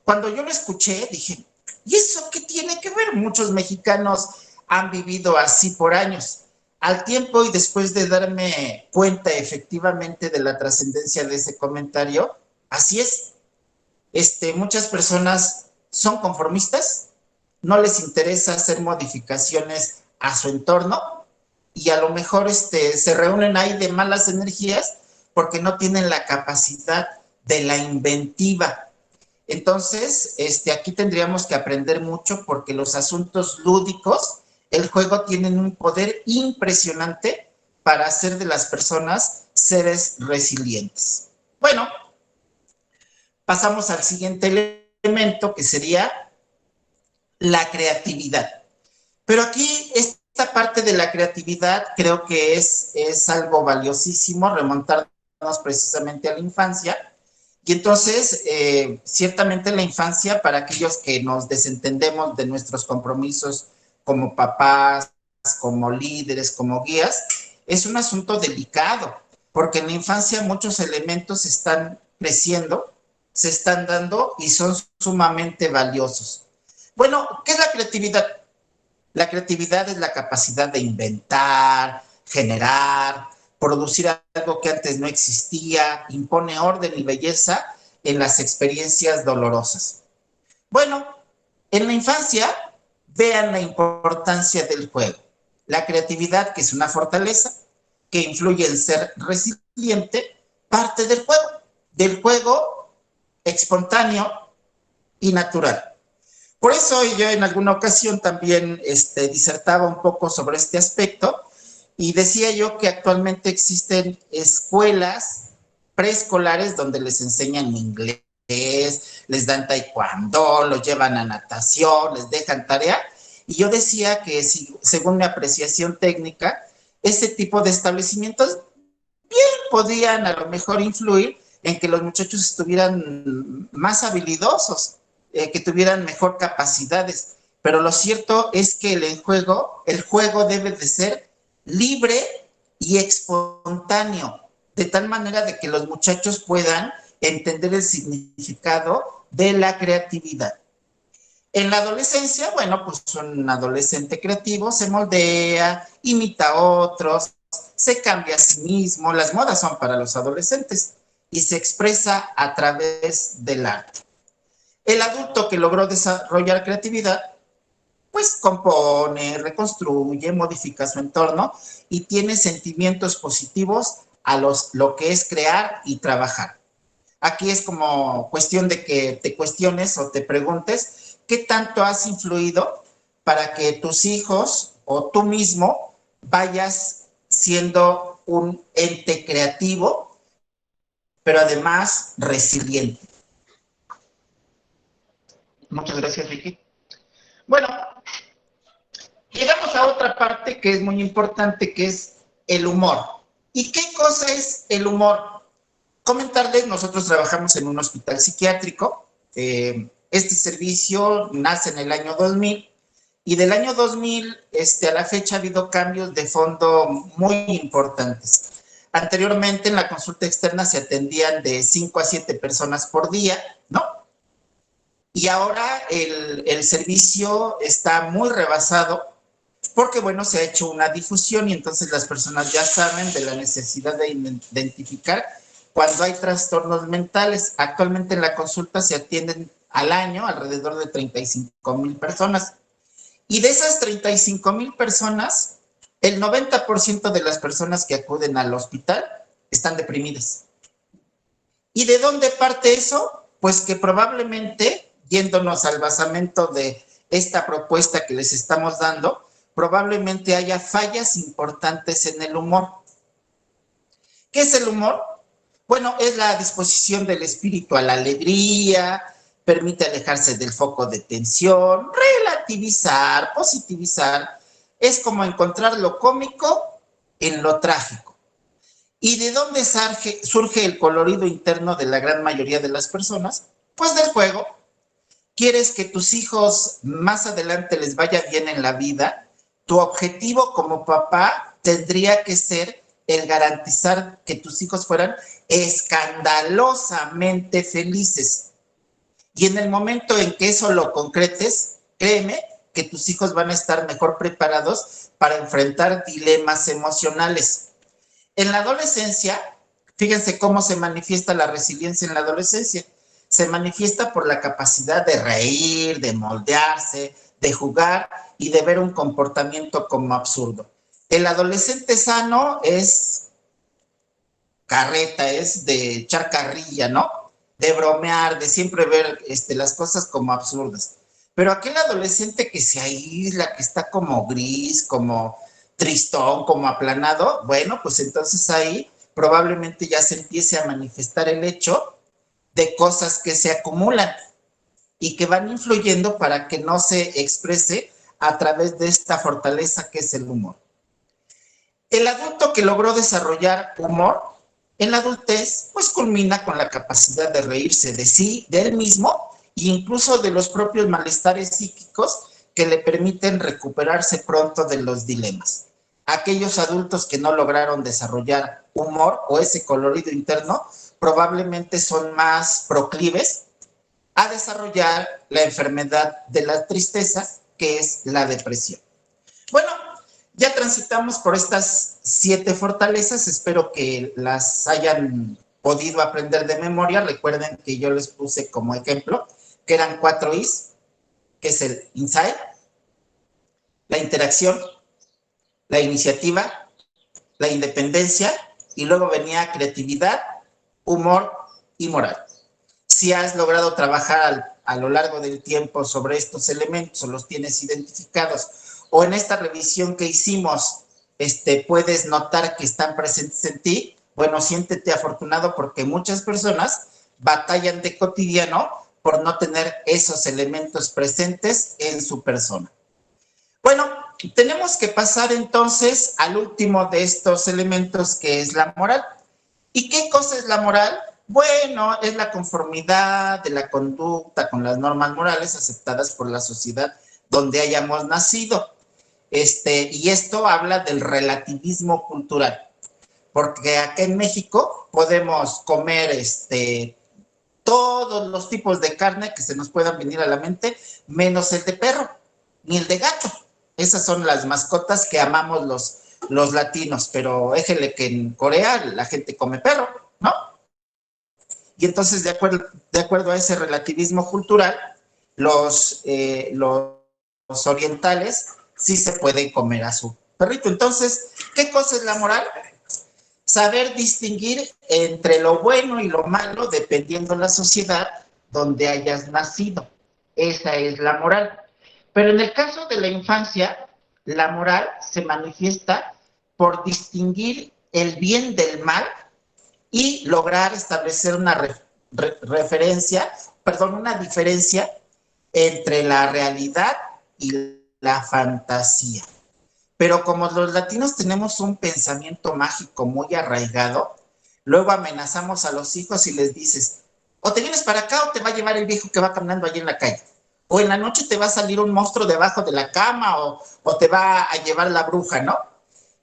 Cuando yo lo escuché, dije, ¿y eso qué tiene que ver? Muchos mexicanos han vivido así por años. Al tiempo y después de darme cuenta efectivamente de la trascendencia de ese comentario, así es. Muchas personas son conformistas, no les interesa hacer modificaciones a su entorno y a lo mejor se reúnen ahí de malas energías porque no tienen la capacidad de la inventiva. Entonces, aquí tendríamos que aprender mucho porque los asuntos lúdicos, el juego tienen un poder impresionante para hacer de las personas seres resilientes. Bueno, pasamos al siguiente elemento que sería la creatividad. Pero aquí esta parte de la creatividad creo que es algo valiosísimo, remontarnos precisamente a la infancia. Y entonces, ciertamente la infancia, para aquellos que nos desentendemos de nuestros compromisos como papás, como líderes, como guías, es un asunto delicado, porque en la infancia muchos elementos están creciendo, se están dando y son sumamente valiosos. Bueno, ¿qué es la creatividad? La creatividad es la capacidad de inventar, generar, producir algo que antes no existía, impone orden y belleza en las experiencias dolorosas. Bueno, en la infancia, vean la importancia del juego. La creatividad, que es una fortaleza, que influye en ser resiliente, parte del juego espontáneo y natural. Por eso yo en alguna ocasión también disertaba un poco sobre este aspecto y decía yo que actualmente existen escuelas preescolares donde les enseñan inglés, les dan taekwondo, los llevan a natación, les dejan tarea. Y yo decía que si, según mi apreciación técnica, ese tipo de establecimientos bien podían a lo mejor influir en que los muchachos estuvieran más habilidosos, que tuvieran mejor capacidades. Pero lo cierto es que el juego debe de ser libre y espontáneo, de tal manera de que los muchachos puedan entender el significado de la creatividad. En la adolescencia, bueno, pues un adolescente creativo se moldea, imita a otros, se cambia a sí mismo, las modas son para los adolescentes y se expresa a través del arte. El adulto que logró desarrollar creatividad, pues compone, reconstruye, modifica su entorno y tiene sentimientos positivos a lo que es crear y trabajar. Aquí es como cuestión de que te cuestiones o te preguntes qué tanto has influido para que tus hijos o tú mismo vayas siendo un ente creativo, pero además resiliente. Muchas gracias, Vicky. Bueno, llegamos a otra parte que es muy importante, que es el humor. ¿Y qué cosa es el humor? Comentarles, nosotros trabajamos en un hospital psiquiátrico. Este servicio nace en el año 2000 y del año 2000 a la fecha ha habido cambios de fondo muy importantes. Anteriormente en la consulta externa se atendían de 5 a 7 personas por día, ¿no? Y ahora el servicio está muy rebasado porque, bueno, se ha hecho una difusión y entonces las personas ya saben de la necesidad de identificar cuando hay trastornos mentales. Actualmente en la consulta se atienden al año alrededor de 35,000 personas. Y de esas 35,000 personas, el 90% de las personas que acuden al hospital están deprimidas. ¿Y de dónde parte eso? Pues que probablemente, yéndonos al basamento de esta propuesta que les estamos dando, probablemente haya fallas importantes en el humor. ¿Qué es el humor? Bueno, es la disposición del espíritu a la alegría, permite alejarse del foco de tensión, relativizar, positivizar. Es como encontrar lo cómico en lo trágico. ¿Y de dónde surge el colorido interno de la gran mayoría de las personas? Pues del juego. ¿Quieres que tus hijos más adelante les vaya bien en la vida? Tu objetivo como papá tendría que ser el garantizar que tus hijos fueran escandalosamente felices. Y en el momento en que eso lo concretes, créeme que tus hijos van a estar mejor preparados para enfrentar dilemas emocionales. En la adolescencia, fíjense cómo se manifiesta la resiliencia en la adolescencia. Se manifiesta por la capacidad de reír, de moldearse, de jugar y de ver un comportamiento como absurdo. El adolescente sano es carreta, es de echar carrilla, ¿no? De bromear, de siempre ver las cosas como absurdas. Pero aquel adolescente que se aísla, que está como gris, como tristón, como aplanado, bueno, pues entonces ahí probablemente ya se empiece a manifestar el hecho de cosas que se acumulan y que van influyendo para que no se exprese a través de esta fortaleza que es el humor. El adulto que logró desarrollar humor en la adultez, pues culmina con la capacidad de reírse de sí, de él mismo, e incluso de los propios malestares psíquicos que le permiten recuperarse pronto de los dilemas. Aquellos adultos que no lograron desarrollar humor o ese colorido interno, probablemente son más proclives a desarrollar la enfermedad de la tristeza, que es la depresión. Bueno, ya transitamos por estas 7 fortalezas, espero que las hayan podido aprender de memoria. Recuerden que yo les puse como ejemplo que eran 4 Is, que es el insight, la interacción, la iniciativa, la independencia y luego venía creatividad, humor y moral. Si has logrado trabajar a lo largo del tiempo sobre estos elementos o los tienes identificados o en esta revisión que hicimos puedes notar que están presentes en ti, bueno, siéntete afortunado porque muchas personas batallan de cotidiano por no tener esos elementos presentes en su persona. Bueno, tenemos que pasar entonces al último de estos elementos, que es la moral. ¿Y qué cosa es la moral? Bueno, es la conformidad de la conducta con las normas morales aceptadas por la sociedad donde hayamos nacido. Y esto habla del relativismo cultural, porque acá en México podemos comer todos los tipos de carne que se nos puedan venir a la mente, menos el de perro, ni el de gato. Esas son las mascotas que amamos los latinos, pero éjele que en Corea la gente come perro, ¿no? Y entonces, de acuerdo a ese relativismo cultural, los orientales sí se pueden comer a su perrito. Entonces, ¿qué cosa es la moral? Saber distinguir entre lo bueno y lo malo dependiendo de la sociedad donde hayas nacido. Esa es la moral. Pero en el caso de la infancia, la moral se manifiesta por distinguir el bien del mal y lograr establecer una una diferencia entre la realidad y la fantasía. Pero como los latinos tenemos un pensamiento mágico muy arraigado, luego amenazamos a los hijos y les dices, o te vienes para acá o te va a llevar el viejo que va caminando allí en la calle. O en la noche te va a salir un monstruo debajo de la cama o te va a llevar la bruja, ¿no?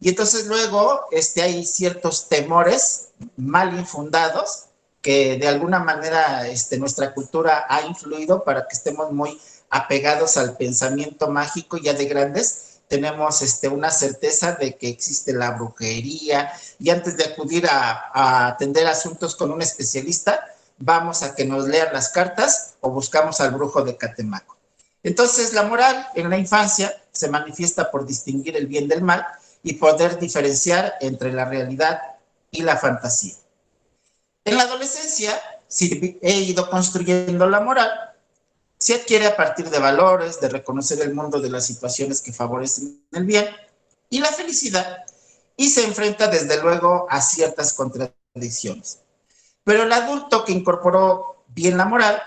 Y entonces luego hay ciertos temores mal infundados que de alguna manera nuestra cultura ha influido para que estemos muy apegados al pensamiento mágico ya de grandes. Tenemos una certeza de que existe la brujería y antes de acudir a atender asuntos con un especialista, vamos a que nos lean las cartas o buscamos al brujo de Catemaco. Entonces, la moral en la infancia se manifiesta por distinguir el bien del mal y poder diferenciar entre la realidad y la fantasía. En la adolescencia, si he ido construyendo la moral, se adquiere a partir de valores, de reconocer el mundo de las situaciones que favorecen el bien y la felicidad, y se enfrenta desde luego a ciertas contradicciones. Pero el adulto que incorporó bien la moral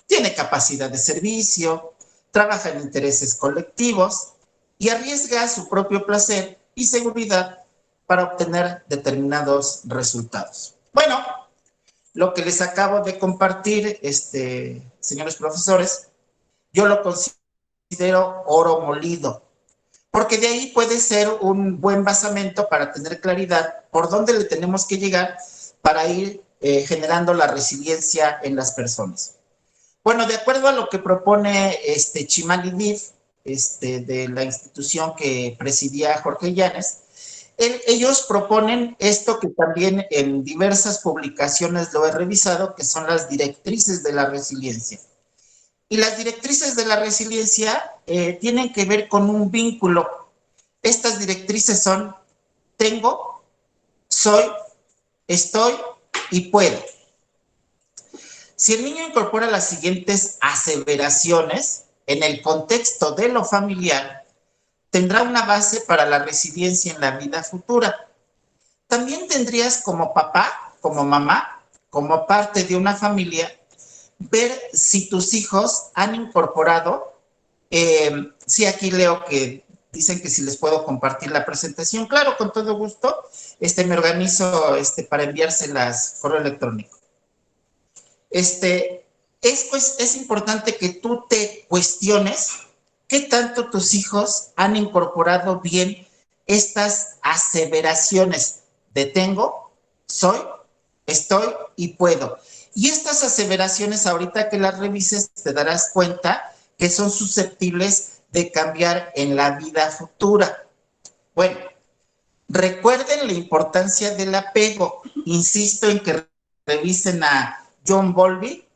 tiene capacidad de servicio, trabaja en intereses colectivos y arriesga su propio placer y seguridad para obtener determinados resultados. Bueno, lo que les acabo de compartir, señores profesores, yo lo considero oro molido, porque de ahí puede ser un buen basamento para tener claridad por dónde le tenemos que llegar para ir generando la resiliencia en las personas. Bueno, de acuerdo a lo que propone Chimali Dif, de la institución que presidía Jorge Llanes, ellos proponen esto que también en diversas publicaciones lo he revisado, que son las directrices de la resiliencia. Y las directrices de la resiliencia tienen que ver con un vínculo. Estas directrices son tengo, soy, estoy y puedo. Si el niño incorpora las siguientes aseveraciones en el contexto de lo familiar, tendrá una base para la resiliencia en la vida futura. También tendrías como papá, como mamá, como parte de una familia, ver si tus hijos han incorporado, sí, aquí leo que dicen que si les puedo compartir la presentación, claro, con todo gusto, me organizo para enviárselas correo electrónico. Es importante que tú te cuestiones qué tanto tus hijos han incorporado bien estas aseveraciones de tengo, soy, estoy y puedo. Y estas aseveraciones, ahorita que las revises, te darás cuenta que son susceptibles de cambiar en la vida futura. Bueno, recuerden la importancia del apego. Insisto en que revisen a John Bowlby,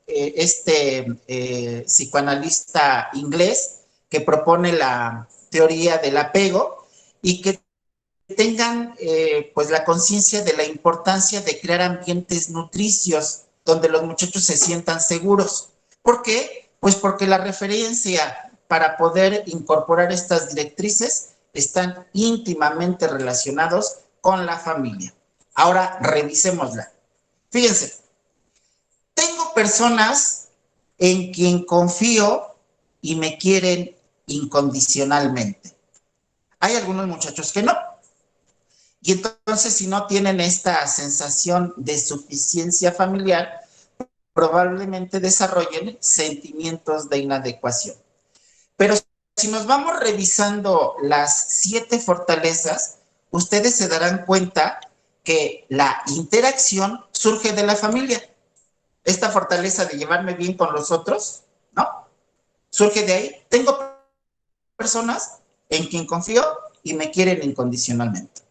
psicoanalista inglés que propone la teoría del apego y que tengan pues la conciencia de la importancia de crear ambientes nutricios donde los muchachos se sientan seguros. ¿Por qué? Pues porque la referencia para poder incorporar estas directrices están íntimamente relacionados con la familia. Ahora revisémosla. Fíjense, tengo personas en quien confío y me quieren incondicionalmente. Hay algunos muchachos que no. Y entonces, si no tienen esta sensación de suficiencia familiar, probablemente desarrollen sentimientos de inadecuación. Pero si nos vamos revisando las 7 fortalezas, ustedes se darán cuenta que la interacción surge de la familia. esta fortaleza de llevarme bien con los otros, ¿no? Surge de ahí. Tengo personas en quien confío y me quieren incondicionalmente.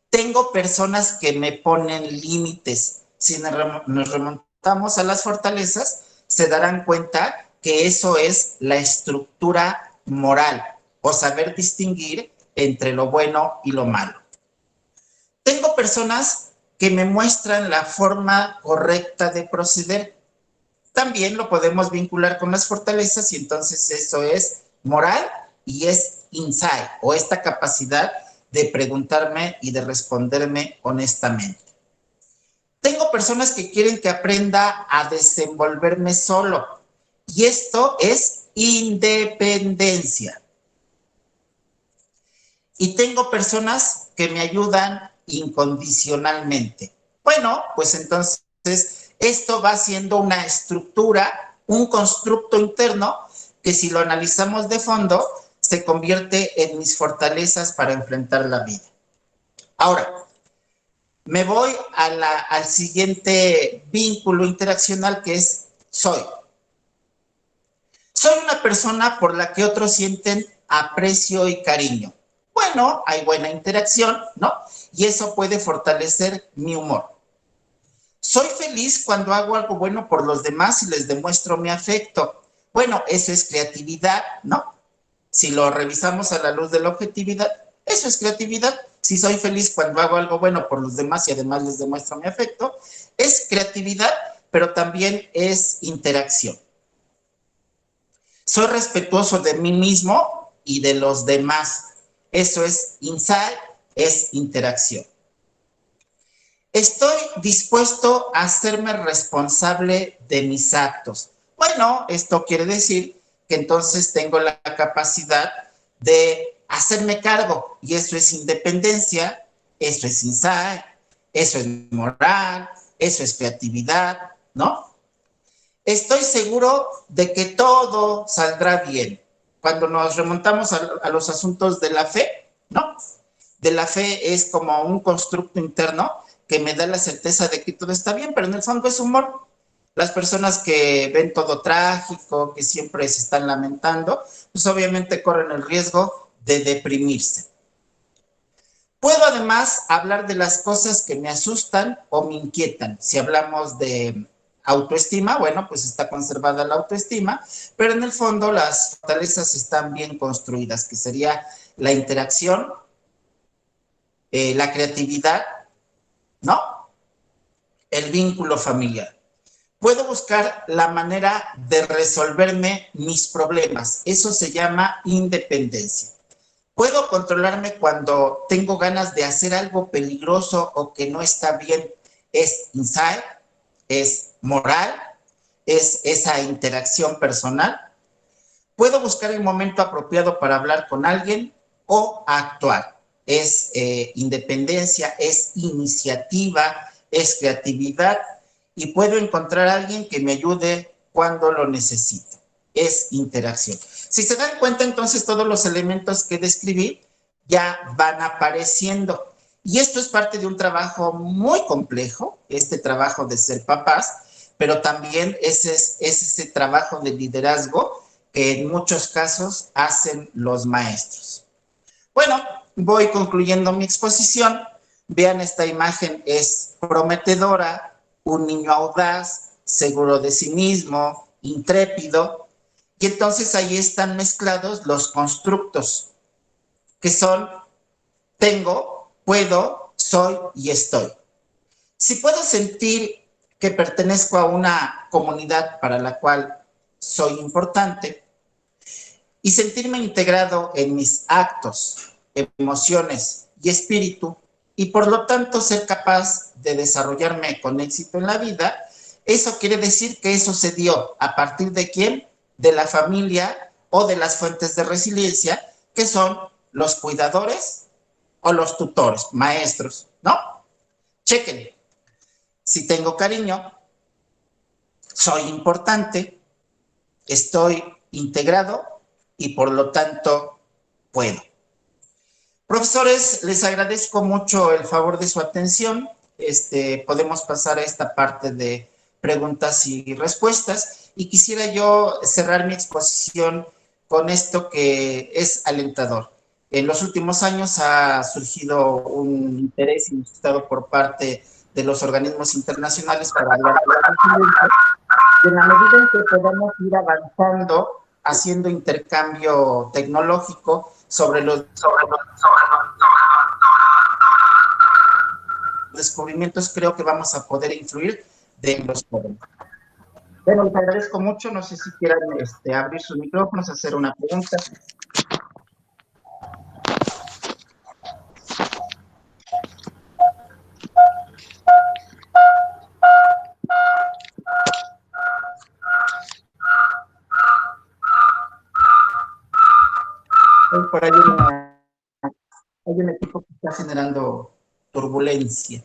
Tengo personas que me ponen límites. Si nos remontamos a las fortalezas, se darán cuenta que eso es la estructura moral o saber distinguir entre lo bueno y lo malo. Tengo personas que me muestran la forma correcta de proceder. También lo podemos vincular con las fortalezas y entonces eso es moral y es insight o esta capacidad de preguntarme y de responderme honestamente. Tengo personas que quieren que aprenda a desenvolverme solo y esto es independencia. Y tengo personas que me ayudan incondicionalmente. Bueno, pues entonces esto va siendo una estructura, un constructo interno que si lo analizamos de fondo, se convierte en mis fortalezas para enfrentar la vida. Ahora, me voy al siguiente vínculo interaccional que es soy. Soy una persona por la que otros sienten aprecio y cariño. Bueno, hay buena interacción, ¿no? Y eso puede fortalecer mi humor. Soy feliz cuando hago algo bueno por los demás y les demuestro mi afecto. Bueno, eso es creatividad, ¿no? Si lo revisamos a la luz de la objetividad, eso es creatividad. Si soy feliz cuando hago algo bueno por los demás y además les demuestro mi afecto, es creatividad, pero también es interacción. Soy respetuoso de mí mismo y de los demás. Eso es insight, es interacción. Estoy dispuesto a hacerme responsable de mis actos. Bueno, esto quiere decir que entonces tengo la capacidad de hacerme cargo y eso es independencia, eso es insight, eso es moral, eso es creatividad, ¿no? Estoy seguro de que todo saldrá bien. Cuando nos remontamos a los asuntos de la fe, ¿no? De la fe es como un constructo interno que me da la certeza de que todo está bien, pero en el fondo es humor. Las personas que ven todo trágico, que siempre se están lamentando, pues obviamente corren el riesgo de deprimirse. Puedo además hablar de las cosas que me asustan o me inquietan. Si hablamos de autoestima, bueno, pues está conservada la autoestima, pero en el fondo las fortalezas están bien construidas, que sería la interacción, la creatividad, ¿no? El vínculo familiar. Puedo buscar la manera de resolverme mis problemas. Eso se llama independencia. Puedo controlarme cuando tengo ganas de hacer algo peligroso o que no está bien. Es insight, es moral, es esa interacción personal. Puedo buscar el momento apropiado para hablar con alguien o actuar. Es independencia, es iniciativa, es creatividad y puedo encontrar a alguien que me ayude cuando lo necesito. Es interacción. Si se dan cuenta, entonces todos los elementos que describí ya van apareciendo. Y esto es parte de un trabajo muy complejo, este trabajo de ser papás, pero también es ese trabajo de liderazgo que en muchos casos hacen los maestros. Bueno, voy concluyendo mi exposición. Vean, esta imagen es prometedora, un niño audaz, seguro de sí mismo, intrépido, y entonces ahí están mezclados los constructos, que son tengo, puedo, soy y estoy. Si puedo sentir que pertenezco a una comunidad para la cual soy importante y sentirme integrado en mis actos, emociones y espíritu, y por lo tanto ser capaz de desarrollarme con éxito en la vida, eso quiere decir que eso se dio a partir de quién, de la familia o de las fuentes de resiliencia, que son los cuidadores o los tutores, maestros, ¿no? Chequen, si tengo cariño, soy importante, estoy integrado y por lo tanto puedo. Profesores, les agradezco mucho el favor de su atención. Podemos pasar a esta parte de preguntas y respuestas. Y quisiera yo cerrar mi exposición con esto que es alentador. En los últimos años ha surgido un interés inusitado por parte de los organismos internacionales para hablar de la resiliencia. En la medida en que podamos ir avanzando, haciendo intercambio tecnológico sobre los descubrimientos, creo que vamos a poder influir de los jóvenes. Bueno, les agradezco mucho. No sé si quieran abrir sus micrófonos, hacer una pregunta. Por ahí hay un equipo que está generando turbulencia.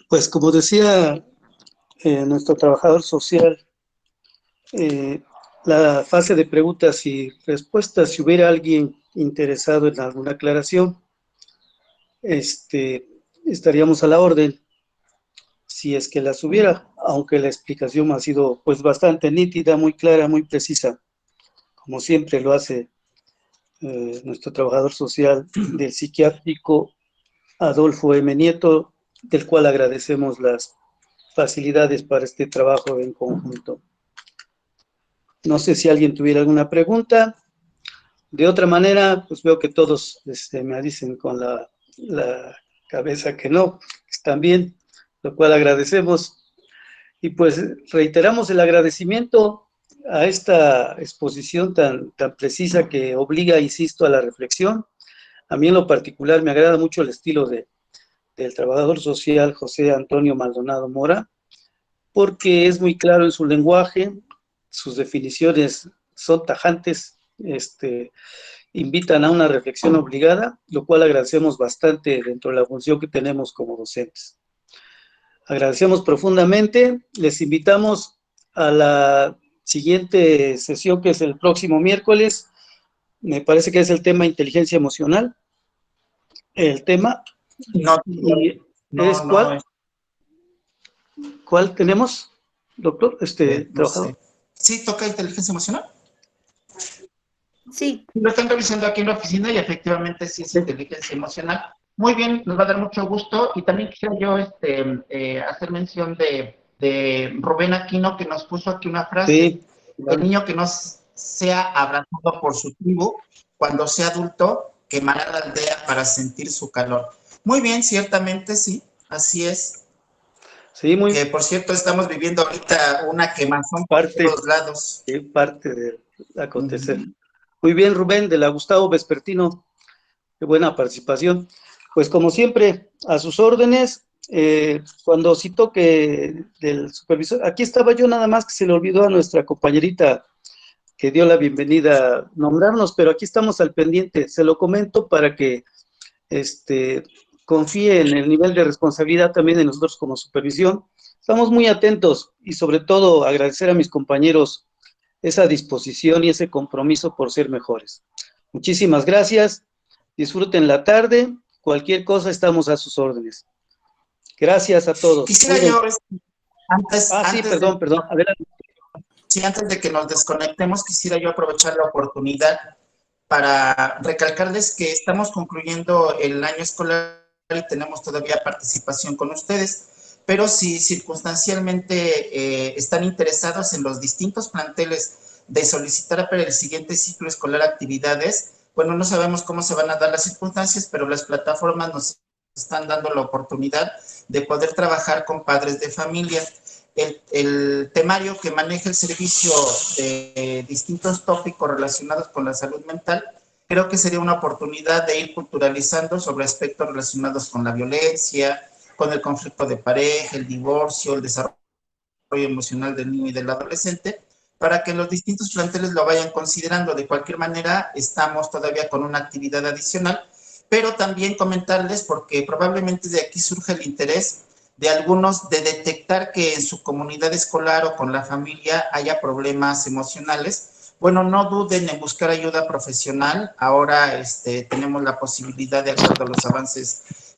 Pues como decía nuestro trabajador social, la fase de preguntas y respuestas, si hubiera alguien interesado en alguna aclaración, estaríamos a la orden, si es que las hubiera, aunque la explicación ha sido pues bastante nítida, muy clara, muy precisa, como siempre lo hace nuestro trabajador social del psiquiátrico Adolfo M. Nieto, del cual agradecemos las facilidades para este trabajo en conjunto. No sé si alguien tuviera alguna pregunta. De otra manera, pues veo que todos me dicen con la cabeza que no, están bien, lo cual agradecemos. Y pues reiteramos el agradecimiento a esta exposición tan precisa que obliga, insisto, a la reflexión. A mí en lo particular me agrada mucho el estilo del trabajador social José Antonio Maldonado Mora, porque es muy claro en su lenguaje, sus definiciones son tajantes, invitan a una reflexión obligada, lo cual agradecemos bastante dentro de la función que tenemos como docentes. Agradecemos profundamente, les invitamos a la siguiente sesión, que es el próximo miércoles. Me parece que es el tema inteligencia emocional. El tema. No, ¿Es cuál? ¿Cuál tenemos, doctor? No Trabajador. sé. ¿Sí toca inteligencia emocional? Sí. Lo están revisando aquí en la oficina y efectivamente sí es inteligencia emocional. Muy bien, nos va a dar mucho gusto. Y también quisiera yo hacer mención de Rubén Aquino, que nos puso aquí una frase. Sí, claro. El niño que no sea abrazado por su tribu, cuando sea adulto, quemará la aldea para sentir su calor. Muy bien, ciertamente sí, así es. Sí, muy que por cierto estamos viviendo ahorita una quemazón por todos lados. Sí, parte del acontecer. Muy bien, Rubén, de la Gustavo Vespertino, qué buena participación. Pues como siempre, a sus órdenes, cuando citó que del supervisor, aquí estaba yo nada más, que se le olvidó a nuestra compañerita que dio la bienvenida a nombrarnos, pero aquí estamos al pendiente, se lo comento para que confíe en el nivel de responsabilidad también de nosotros como supervisión. Estamos muy atentos y sobre todo agradecer a mis compañeros esa disposición y ese compromiso por ser mejores. Muchísimas gracias, disfruten la tarde, cualquier cosa estamos a sus órdenes. Gracias a todos. Quisiera yo, antes perdón, adelante. Sí, antes de que nos desconectemos, quisiera yo aprovechar la oportunidad para recalcarles que estamos concluyendo el año escolar y tenemos todavía participación con ustedes, pero si circunstancialmente están interesados en los distintos planteles de solicitar para el siguiente ciclo escolar actividades, bueno, no sabemos cómo se van a dar las circunstancias, pero las plataformas nos están dando la oportunidad de poder trabajar con padres de familia. El temario que maneja el servicio de distintos tópicos relacionados con la salud mental, creo que sería una oportunidad de ir culturalizando sobre aspectos relacionados con la violencia, con el conflicto de pareja, el divorcio, el desarrollo emocional del niño y del adolescente, para que los distintos planteles lo vayan considerando. De cualquier manera, estamos todavía con una actividad adicional, pero también comentarles, porque probablemente de aquí surge el interés de algunos de detectar que en su comunidad escolar o con la familia haya problemas emocionales. Bueno, no duden en buscar ayuda profesional. Ahora tenemos la posibilidad, de acuerdo a los avances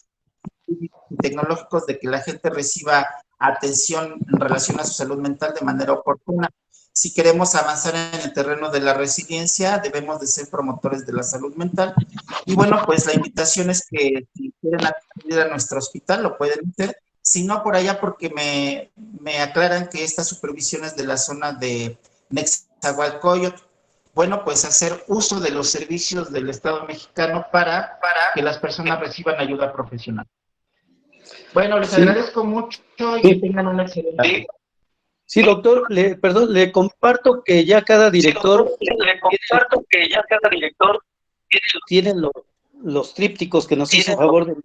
tecnológicos de que la gente reciba atención en relación a su salud mental de manera oportuna. Si queremos avanzar en el terreno de la resiliencia, debemos de ser promotores de la salud mental. Y bueno, pues la invitación es que si quieren acudir a nuestro hospital, lo pueden hacer. Si no, por allá, porque me aclaran que esta supervisión es de la zona de Nezahualcóyotl. Bueno, pues hacer uso de los servicios del Estado mexicano para que las personas reciban ayuda profesional. Bueno, les agradezco mucho y que tengan una excelente día. Sí, doctor, le comparto que ya cada director, tiene los trípticos que nos hizo favor de...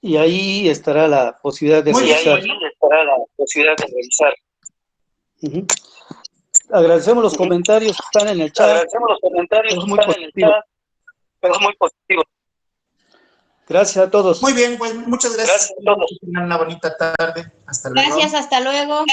Y ahí estará la posibilidad de revisar. Agradecemos los comentarios que están en el chat. Es muy positivo. Gracias a todos. Muy bien, pues muchas gracias. Que tengan una bonita tarde. Hasta luego. Gracias, hasta luego.